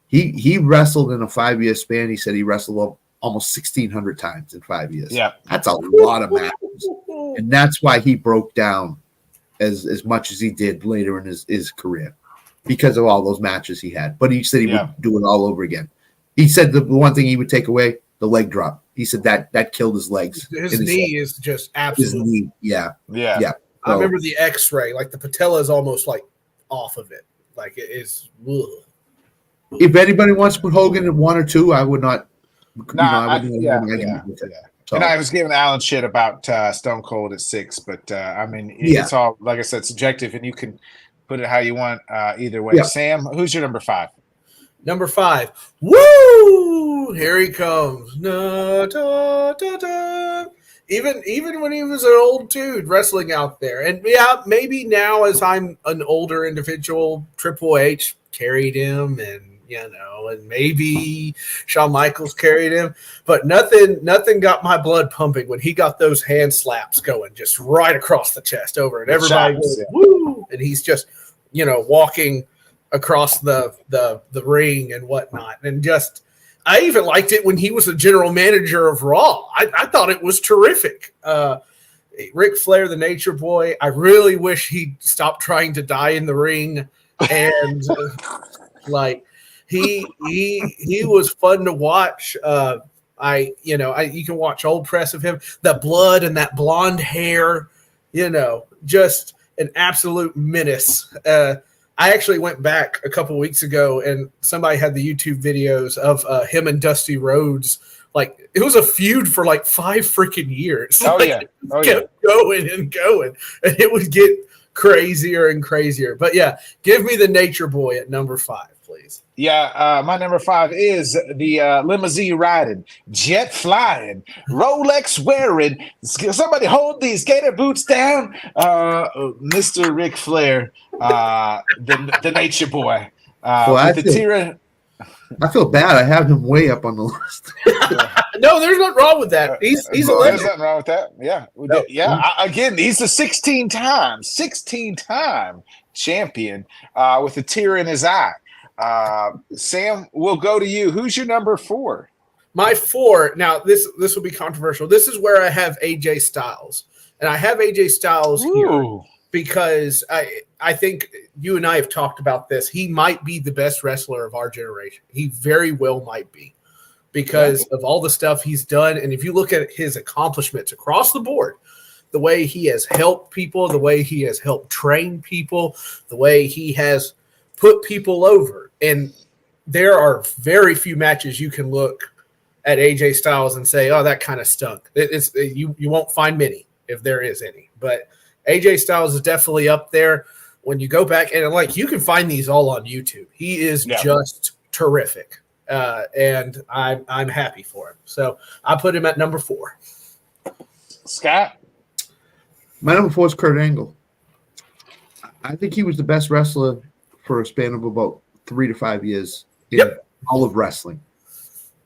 he wrestled in a 5-year span. He said he wrestled almost 1,600 times in 5 years. Yeah. That's a lot of matches. And that's why he broke down as much as he did later in his career, because of all those matches he had. But he said he would do it all over again. He said the one thing he would take away, the leg drop. He said that killed his legs. His knee is just absolutely. His knee, yeah. Yeah. I remember the X-ray, like the patella is almost like off of it. Like it is. Ugh. If anybody wants to put Hogan at 1 or 2, I would not. So, and I was giving Alan shit about Stone Cold at 6, but I mean, it's all, like I said, subjective, and you can put it how you want either way. Yeah. Sam, who's your number 5? Number 5. Woo! Here he comes. Na, da, da, da. Even when he was an old dude wrestling out there. And yeah, maybe now as I'm an older individual, Triple H carried him, and and maybe Shawn Michaels carried him, but nothing got my blood pumping when he got those hand slaps going just right across the chest over, and everybody goes, woo, and he's just walking across the ring and whatnot. And just I even liked it when he was the general manager of Raw. I thought it was terrific. Ric Flair, the Nature Boy, I really wish he'd stop trying to die in the ring, and he was fun to watch. You can watch old press of him, the blood and that blonde hair, just an absolute menace. I actually went back a couple weeks ago, and somebody had the YouTube videos of him and Dusty Rhodes. Like, it was a feud for like 5 freaking years. Kept going and going, and it would get crazier and crazier. But yeah, give me the Nature Boy at number 5, please. Yeah, my number 5 is the limousine riding, jet flying, Rolex wearing. Somebody hold these gator boots down, Mr. Ric Flair, the Nature Boy. I feel bad. I have him way up on the list. No, there's nothing wrong with that. He's a legend. There's nothing wrong with that. Yeah, Again, he's a 16-time champion with a tear in his eye. Sam, we'll go to you. Who's your number 4? My 4. Now, this will be controversial. This is where I have AJ Styles, and I have AJ Styles here because I think you and I have talked about this. He might be the best wrestler of our generation. He very well might be, because of all the stuff he's done. And if you look at his accomplishments across the board, the way he has helped people, the way he has helped train people, the way he has put people over. And there are very few matches you can look at AJ Styles and say, oh, that kind of stunk. You won't find many, if there is any. But AJ Styles is definitely up there. When you go back, and like, you can find these all on YouTube. He is just terrific. And I'm happy for him. So I put him at number 4. Scott? My number 4 is Kurt Angle. I think he was the best wrestler for a span of about 3 to 5 years in all of wrestling.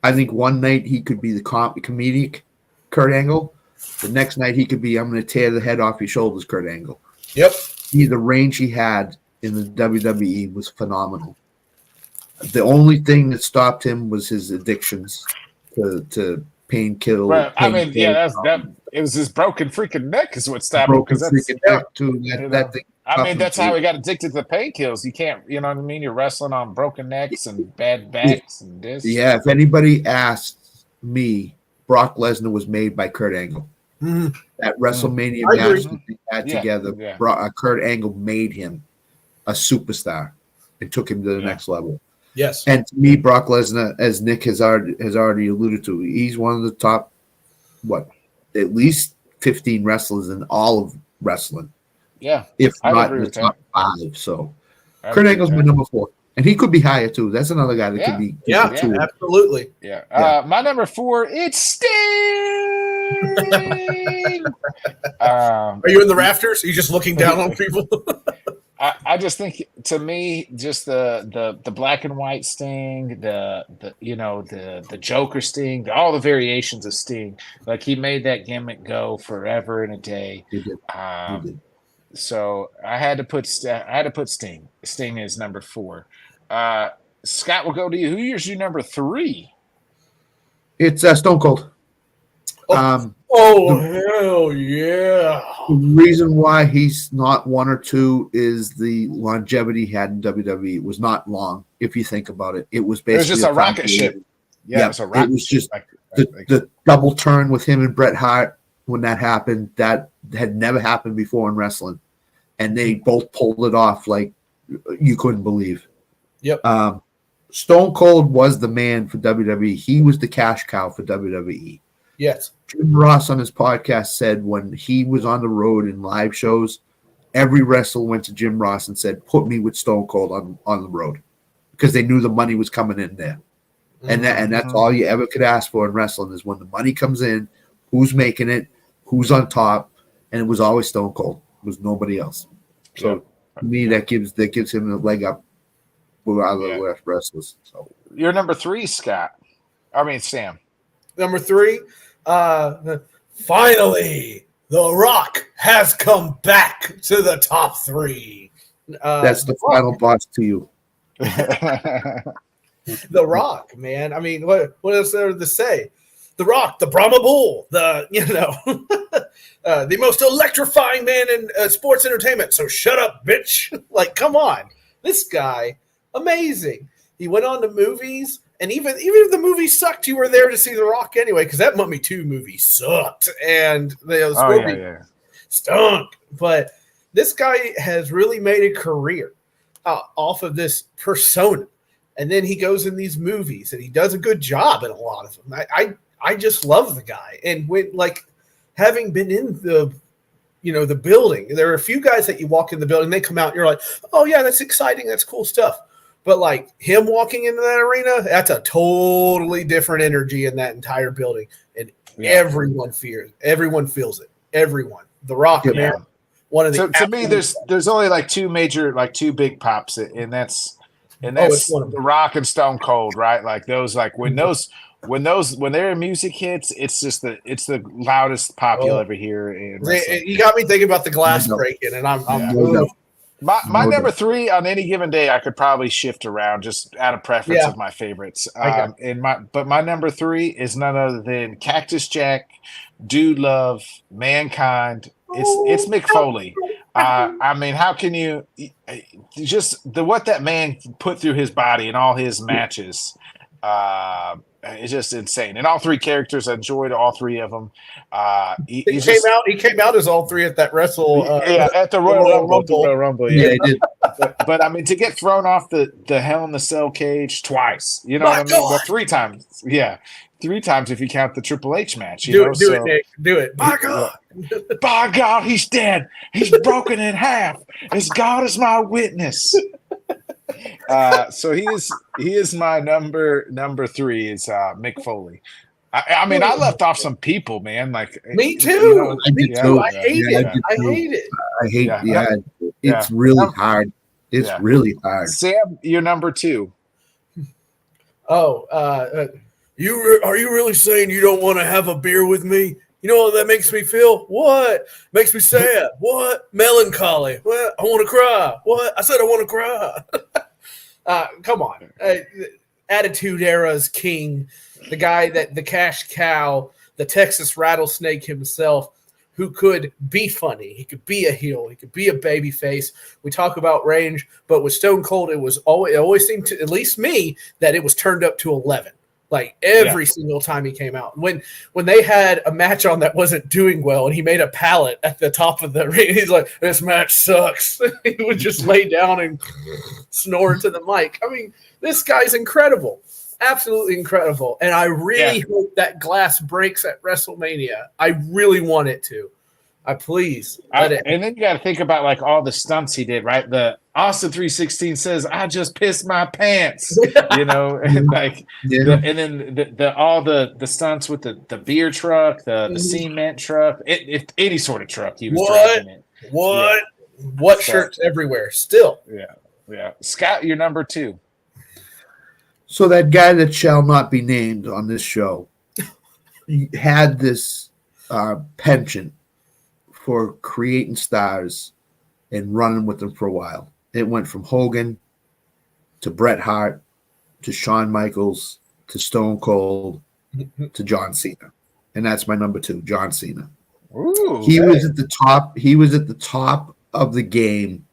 I think one night he could be the comedic Kurt Angle. The next night he could be, I'm going to tear the head off your shoulders, Kurt Angle. Yep. The range he had in the WWE was phenomenal. The only thing that stopped him was his addictions to painkiller. Well, I mean, it was his broken freaking neck is what stopped him. Broken freaking neck too. That thing. I mean, that's how he got addicted to painkillers. You can't, you know what I mean? You're wrestling on broken necks and bad backs and this. Yeah, if anybody asked me, Brock Lesnar was made by Kurt Angle. Mm-hmm. That WrestleMania match that they had together, Kurt Angle made him a superstar and took him to the next level. Yes. And to me, Brock Lesnar, as Nick has already alluded to, he's one of the top, at least 15 wrestlers in all of wrestling. Yeah. If not in the top 5. So Kurt Angle's my number 4. And he could be higher too. That's another guy that could be. Yeah, absolutely. Yeah. My number 4, it's Sting. Are you in the rafters? Are you just looking down on people? I just think, to me, just the black and white Sting, the Joker Sting, all the variations of Sting, like he made that gimmick go forever and a day. He did. He Um, did. so I had to put Sting. Sting is number 4. Scott, we'll go to you. Who is your number 3? It's Stone Cold. Um, Hell yeah! The reason why he's not 1 or 2 is the longevity he had in WWE. It was not long, if you think about it. It was basically It was just a rocket ship. Yeah, it was a rocket it was just ship. the double turn with him and Bret Hart when that happened. That had never happened before in wrestling, and they both pulled it off like you couldn't believe. Yep. Stone Cold was the man for WWE. He was the cash cow for WWE. Yes. Jim Ross on his podcast said when he was on the road in live shows, every wrestler went to Jim Ross and said, "Put me with Stone Cold on the road," because they knew the money was coming in there. And that's all you ever could ask for in wrestling is when the money comes in, who's making it, who's on top, and it was always Stone Cold. It was nobody else. So to me, that gives him a leg up with other wrestlers. So You're number 3, Scott. I mean, Sam. Number 3, finally, The Rock has come back to the top 3. that's the final boss to you. The Rock, man. I mean, what else there to say? The Rock, the Brahma Bull, the most electrifying man in sports entertainment. So shut up, bitch. Like, come on. This guy, amazing. He went on to movies, and even if the movie sucked, you were there to see The Rock anyway, because that Mummy 2 movie sucked, and the stunk. But this guy has really made a career off of this persona, and then he goes in these movies, and he does a good job in a lot of them. I just love the guy, and when having been in the building, there are a few guys that you walk in the building, they come out, and you're like, oh yeah, that's exciting, that's cool stuff. But like him walking into that arena, that's a totally different energy in that entire building, and everyone feels it. Everyone, The Rock, man. One of the to me, there's only two big pops, and that's The Rock and Stone Cold, right? Like those, when their music hits, it's the loudest pop you'll ever hear in wrestling. You got me thinking about the glass breaking, and I'm My number 3 on any given day, I could probably shift around just out of preference of my favorites. But my number 3 is none other than Cactus Jack, Dude Love, Mankind. It's Mick Foley. I mean, how can you just what that man put through his body in all his matches? It's just insane. And all 3 characters, I enjoyed all 3 of them. He came out as all 3 at that at the Royal Rumble. Yeah, he did. But I mean, to get thrown off the Hell in the Cell cage twice, you know what I mean? Well, 3 times. Yeah. 3 times if you count the Triple H match. Do it, Nick. Do it. By God. By God, he's dead. He's broken in half. As God is my witness. So he is my number 3 is Mick Foley. I mean, I left off some people, man. Like me too. I hate it. It's really hard. It's really hard. Sam, you're number 2. Oh, are you really saying you don't want to have a beer with me? You know what that makes me feel? What? Makes me sad. What? Melancholy. What? I want to cry. What? I said I want to cry. Come on. Attitude Era's king, the guy that the cash cow, the Texas rattlesnake himself, who could be funny. He could be a heel. He could be a baby face. We talk about range, but with Stone Cold, it always seemed to, at least me, that it was turned up to 11. Like every single time he came out. When they had a match on that wasn't doing well and he made a pallet at the top of the ring, he's like, this match sucks. He would just lay down and snore to the mic. I mean, this guy's incredible. Absolutely incredible. And I really hope that glass breaks at WrestleMania. I really want it to. Please. And then you got to think about all the stunts he did, right? The Austin 316 says, "I just pissed my pants," and and then all the stunts with the beer truck, the cement truck, any sort of truck he was driving in. What shirts everywhere still. Yeah. Scott, you're number 2. So that guy that shall not be named on this show had this penchant for creating stars and running with them for a while. It went from Hogan to Bret Hart to Shawn Michaels to Stone Cold to John Cena. And that's my number 2, John Cena. Ooh, he was at the top. He was at the top of the game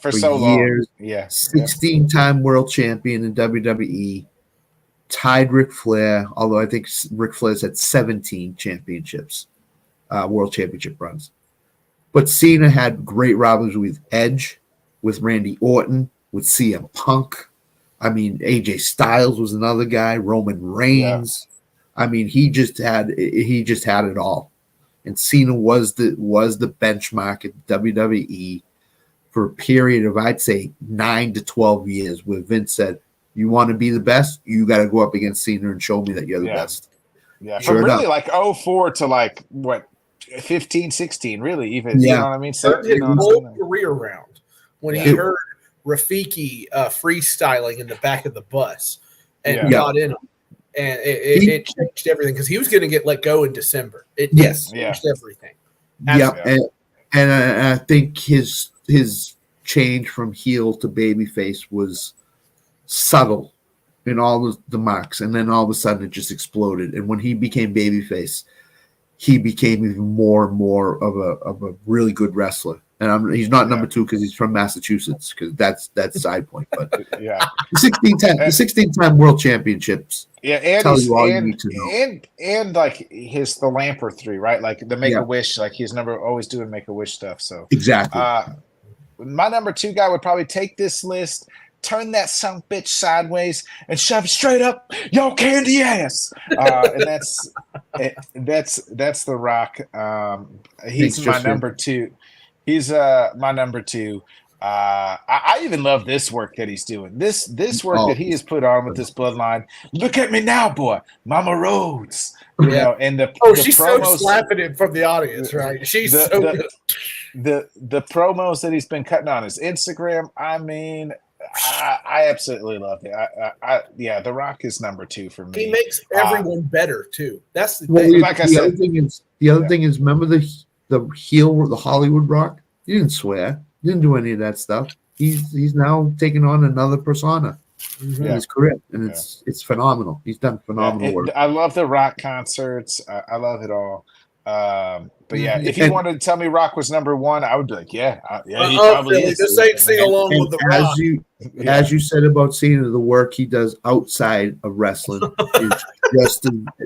for so years. long. Yeah. 16-time world champion in WWE. Tied Ric Flair, although I think Ric Flair's had 17 championships, world championship runs. But Cena had great rivalries with Edge, with Randy Orton, with CM Punk. I mean, AJ Styles was another guy. Roman Reigns. Yeah. I mean, he just had it all. And Cena was the benchmark at WWE for a period of, I'd say, 9 to 12 years, where Vince said, you want to be the best, you got to go up against Cena and show me that you're the best. Yeah, sure. But really, like 04 to like what 15, 16, really, even. You know what I mean? Turned his whole career around when he heard Rafiki freestyling in the back of the bus and got in him. And it changed everything because he was going to get let go in December. It changed everything. Absolutely. And I think his change from heel to babyface was subtle in all the marks, and then all of a sudden it just exploded. And when he became babyface, he became even more and more of a really good wrestler. And he's not number 2 because he's from Massachusetts, because that's side point. But the 16-time world championships. Yeah, and tell you all you need to know. And like the Lamper 3, right? Like the Make-A-Wish, like he's always doing Make-A-Wish stuff. So exactly. My number 2 guy would probably take this list, turn that son bitch sideways, and shove it straight up your candy ass. And that's The Rock. He's my number 2. He's my number 2. I even love this work that he's doing. This work that he has put on with this bloodline. Look at me now, boy, Mama Rhodes. You know, and she's promos, so slapping him from the audience, right? She's so good. The promos that he's been cutting on his Instagram. I mean, I absolutely love it. The Rock is number 2 for me. He makes everyone better too. That's the thing. Like I said, the other thing is, remember the heel, the Hollywood Rock? He didn't swear. He didn't do any of that stuff. He's now taking on another persona in his career, and it's phenomenal. He's done phenomenal work. I love the Rock concerts. I love it all. But if you wanted to tell me Rock was number 1, I would be like, he probably is. This ain't sing along with the Rock. As you said about Cena, the work he does outside of wrestling is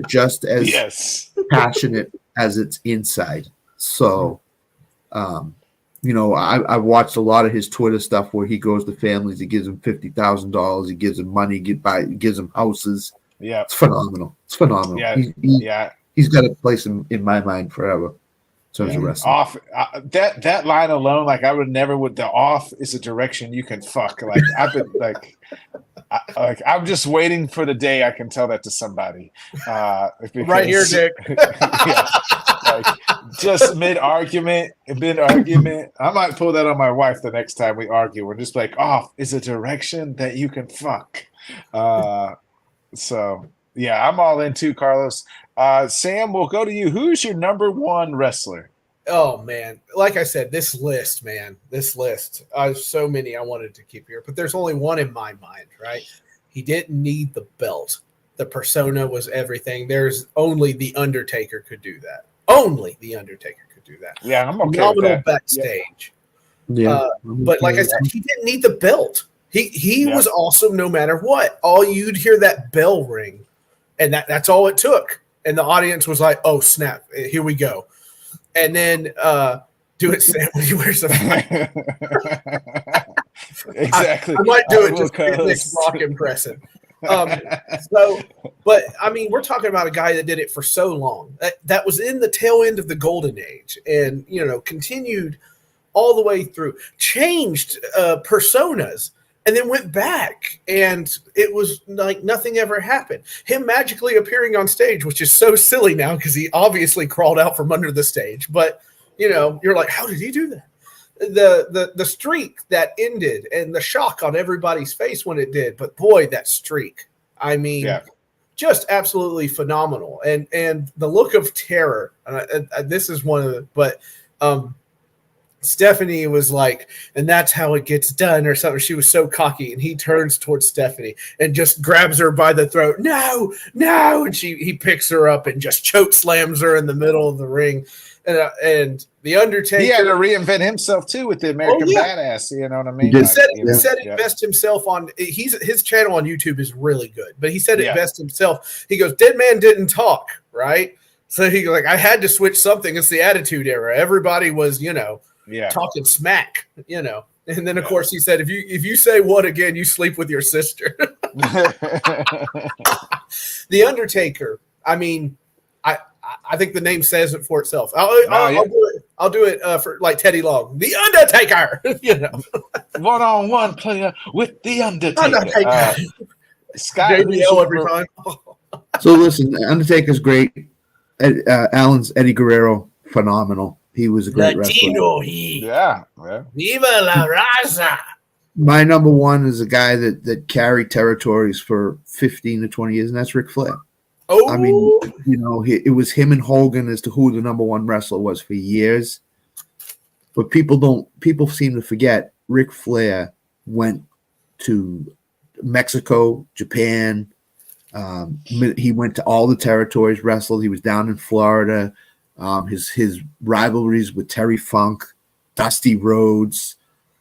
just as passionate as it's inside. So, I watched a lot of his Twitter stuff where he goes to families, he gives them $50,000, he gives them money, gives them houses. Yeah, it's phenomenal. Yeah, he's got a place in my mind forever. In terms of wrestling. That line alone, like I would never. The off is a direction you can fuck. Like I've been I'm just waiting for the day I can tell that to somebody. Right here, Dick. Just mid argument. I might pull that on my wife the next time we argue. We're just like, off is a direction that you can fuck. So yeah, I'm all in too, Carlos. Sam, we'll go to you. Who's your number 1 wrestler? Oh man, like I said, this list. So many I wanted to keep here, but there's only one in my mind. Right? He didn't need the belt. The persona was everything. There's only the Undertaker could do that. Only the Undertaker could do that. Yeah, I'm okay phenomenal with that. Backstage. Yeah, but like I said, he didn't need the belt. He was awesome no matter what. All you'd hear that bell ring, and that's all it took. And the audience was like, "Oh snap! Here we go." And then do it, Sam, when he wears a Exactly. I might do it just to get Nick Rock impressive. But I mean, we're talking about a guy that did it for so long. That was in the tail end of the golden age, and continued all the way through, changed personas, and then went back, and it was like nothing ever happened. Him magically appearing on stage, which is so silly now because he obviously crawled out from under the stage. But you're like, how did he do that? the streak that ended and the shock on everybody's face when it did. But boy, that streak! I mean, just absolutely phenomenal. And the look of terror. This is one of the. But Stephanie was like, and that's how it gets done, or something. She was so cocky, and he turns towards Stephanie and just grabs her by the throat. No, and he picks her up and just choke slams her in the middle of the ring. And the Undertaker, he had to reinvent himself too with the American Badass. You know what I mean? He said it best himself on his channel on YouTube is really good, but he said it best himself. He goes, "Dead man didn't talk, right?" So he like, I had to switch something. It's the Attitude Era. Everybody was, talking smack, And then of course he said, if you say what again, you sleep with your sister. The Undertaker. I mean, I think the name says it for itself. I'll do it for like Teddy Long, the Undertaker. One-on-one player with the Undertaker. Scott, JBL every time. So listen, Undertaker's great. Alan's Eddie Guerrero, phenomenal. He was a great wrestler. Yeah. Viva la raza. My number one is a guy that carried territories for 15 to 20 years, and that's Ric Flair. Oh, I mean, it was him and Hogan as to who the number one wrestler was for years. But people seem to forget Ric Flair went to Mexico, Japan. He went to all the territories, wrestled. He was down in Florida. His rivalries with Terry Funk, Dusty Rhodes,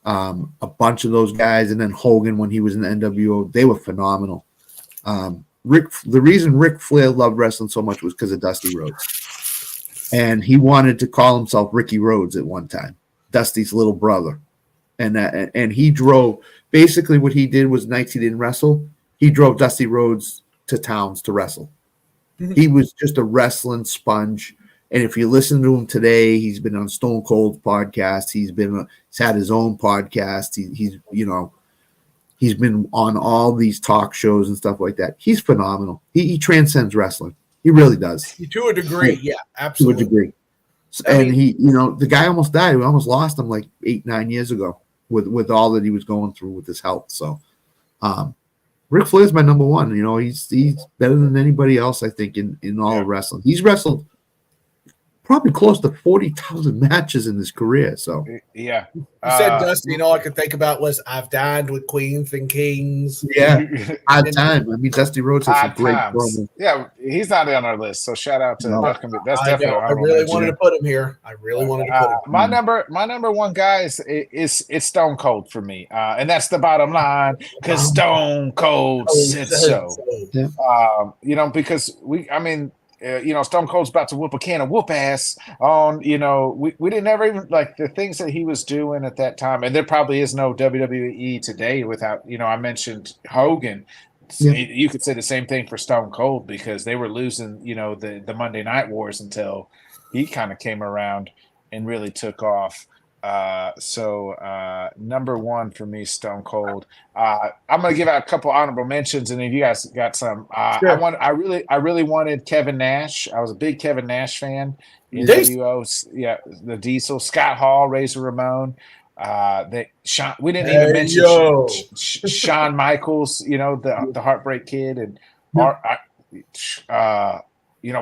a bunch of those guys, and then Hogan when he was in the NWO, they were phenomenal. The reason Ric Flair loved wrestling so much was because of Dusty Rhodes, and he wanted to call himself Ricky Rhodes at one time, Dusty's little brother, and he drove. Basically, what he did was, nights he didn't wrestle, he drove Dusty Rhodes to towns to wrestle. Mm-hmm. He was just a wrestling sponge. And if you listen to him today, he's been on Stone Cold's podcast. He's had his own podcast. He's been on all these talk shows and stuff like that. He's phenomenal. He transcends wrestling. He really does. To a degree, yeah, absolutely. To a degree. And the guy almost died. We almost lost him like 8-9 years ago with all that he was going through with his health. So, Ric Flair's my number one. He's better than anybody else, I think, in all of wrestling. He's wrestled probably close to 40,000 matches in his career. So yeah, you said Dusty, and all I could think about was I've dined with queens and kings. Yeah, odd time. I mean, Dusty Rhodes has some great promos. Yeah, he's not on our list, so shout out to that's definitely. I really wanted to put him here. My number one guy is Stone Cold for me, and that's the bottom line because Stone Cold said so. Yeah. Because Stone Cold's about to whoop a can of whoop ass on, we didn't ever even like the things that he was doing at that time. And there probably is no WWE today without, I mentioned Hogan. Yeah. You could say the same thing for Stone Cold because they were losing, the Monday Night Wars until he kind of came around and really took off. So number one for me, Stone Cold. I'm gonna give out a couple honorable mentions, and if you guys got some, sure. I really wanted Kevin Nash. I was a big Kevin Nash fan. NWO, yeah, the Diesel, Scott Hall, Razor Ramon. We didn't even mention Shawn Michaels. The Heartbreak Kid, and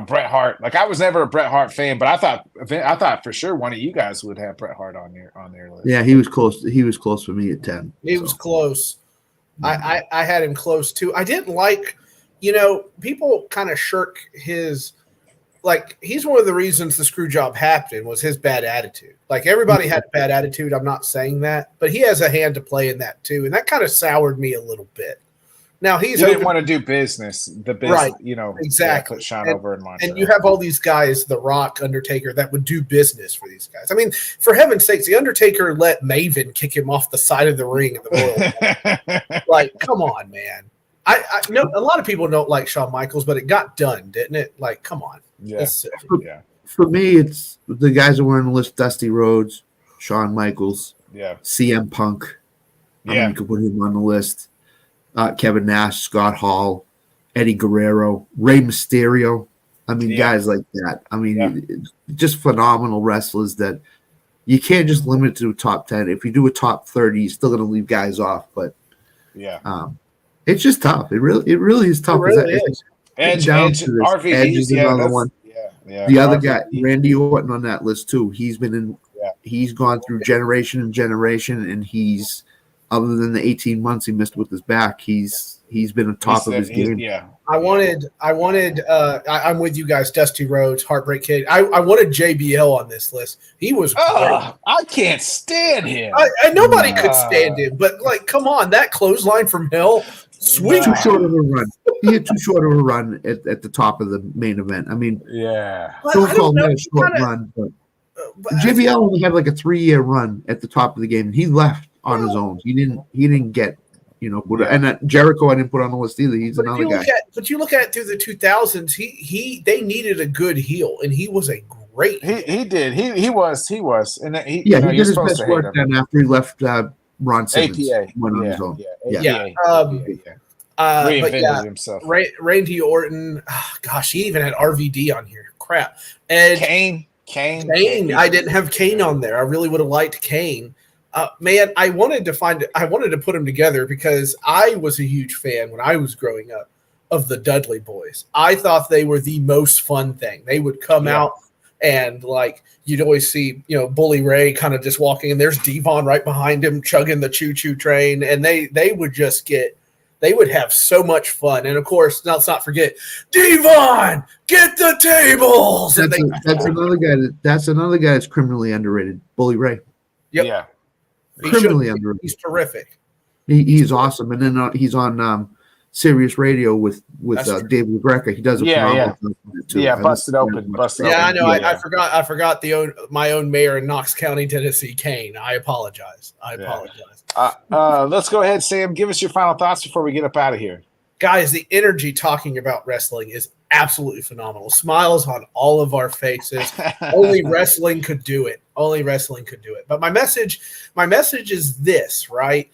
Bret Hart. Like I was never a Bret Hart fan, but I thought for sure one of you guys would have Bret Hart on their list. Yeah, he was close. He was close for me at 10. He was close. I had him close too. I didn't like, people kind of shirk his. Like he's one of the reasons the screw job happened was his bad attitude. Like everybody had a bad attitude. I'm not saying that, but he has a hand to play in that too, and that kind of soured me a little bit. Now he didn't want to do business, right? Exactly. Put Sean over in Montreal. And you have all these guys, The Rock, Undertaker, that would do business for these guys. I mean, for heaven's sakes, the Undertaker let Maven kick him off the side of the ring in the Royal. Like, come on, man. I know a lot of people don't like Shawn Michaels, but it got done, didn't it? Like, come on. Yeah. For me, it's the guys that were on the list: Dusty Rhodes, Shawn Michaels, CM Punk. You could put him on the list. Kevin Nash, Scott Hall, Eddie Guerrero, Rey Mysterio. I mean, guys like that. I mean, just phenomenal wrestlers that you can't just limit it to a top 10. If you do a top 30, you're still going to leave guys off. But it's just tough. It really is tough. It really is. Edge, RVD, Edge is another one. Yeah. The other guy, Randy Orton, on that list too. He's been in. He's gone through generation and generation, and he's, other than the 18 months he missed with his back, he's been on top of his game. Yeah. I'm with you guys. Dusty Rhodes, Heartbreak Kid. I wanted JBL on this list. He was great. I can't stand him. Nobody could stand him, but like, come on, that clothesline from hell. Sweet. Too short of a run. He had too short of a run at the top of the main event. I mean, don't call that a short run, but JBL only had like a 3-year run at the top of the game. He left on his own. He didn't get, and Jericho I didn't put on the list either. He's another guy. But you look at through the 2000s, they needed a good heel, and he was a great. He did. He was, and he did his best work then after he left Ron Simmons. APA. Reinvented himself. Randy Orton. Oh, gosh, he even had RVD on here. Crap. And Kane. I didn't have Kane on there. I really would have liked Kane. Man, I wanted to put them together because I was a huge fan when I was growing up of the Dudley Boys. I thought they were the most fun thing. They would come out and like you'd always see, Bully Ray kind of just walking, and there's Devon right behind him chugging the choo-choo train, and they would have so much fun. And of course, let's not forget Devon, get the tables. That's another guy. That's another guy that's criminally underrated. Bully Ray. Yep. Yeah. Criminally underrated. He's terrific. He's awesome. And then he's on Sirius Radio with David LaGreca. He does a phenomenal job too. Yeah, busted open. I know. I forgot my own mayor in Knox County, Tennessee, Kane. I apologize. Let's go ahead, Sam. Give us your final thoughts before we get up out of here. Guys, the energy talking about wrestling is absolutely phenomenal. Smiles on all of our faces. Only wrestling could do it. But my message is this, right?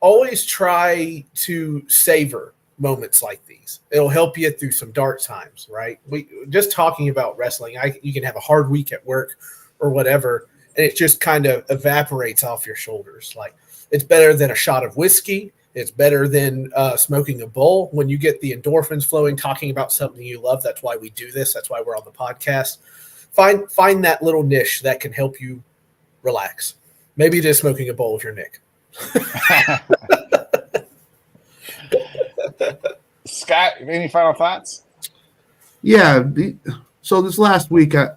Always try to savor moments like these. It'll help you through some dark times, right? We just talking about wrestling. You can have a hard week at work or whatever, and it just kind of evaporates off your shoulders. Like, it's better than a shot of whiskey. It's better than smoking a bowl. When you get the endorphins flowing, talking about something you love, that's why we do this. That's why we're on the podcast. Find that little niche that can help you relax. Maybe it is smoking a bowl with your Nick. Scott, any final thoughts? Yeah. So this last week, I've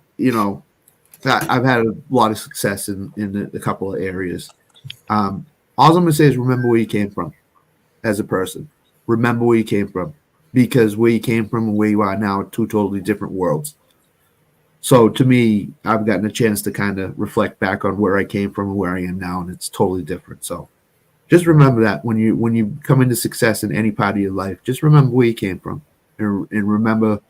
had a lot of success in a couple of areas. All I'm going to say is remember where you came from as a person. Remember where you came from, because where you came from and where you are now are two totally different worlds. So to me, I've gotten a chance to kind of reflect back on where I came from and where I am now, and it's totally different. So just remember that when you come into success in any part of your life, just remember where you came from and remember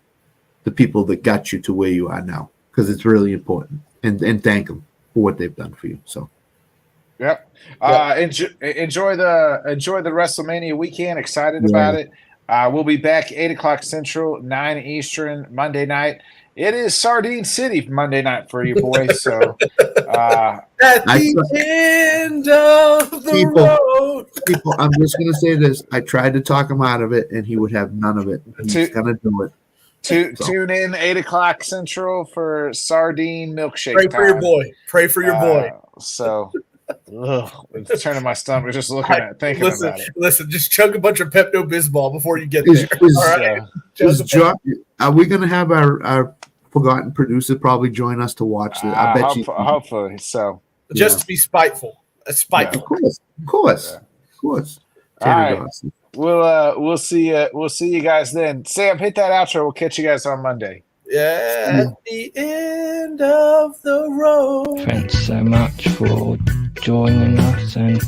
the people that got you to where you are now, because it's really important. And thank them for what they've done for you. So. Yep. Enjoy the WrestleMania weekend. Excited about it. We'll be back 8:00 Central, 9 Eastern, Monday night. It is Sardine City Monday night for you boys. So at the end of the road. People, I'm just gonna say this. I tried to talk him out of it, and he would have none of it. He's gonna do it. Tune in 8:00 Central for Sardine Milkshake. Pray for your boy. So. It's turning my stomach just looking at it, thinking about it. Listen, just chug a bunch of Pepto-Bismol before you get there. Are we going to have our forgotten producer probably join us to watch this? I bet hopefully so. Just to be spiteful. Spiteful. Of course. All right. We'll see you guys then. Sam, hit that outro. We'll catch you guys on Monday. Yeah, at the end of the road. Thanks so much for joining us, and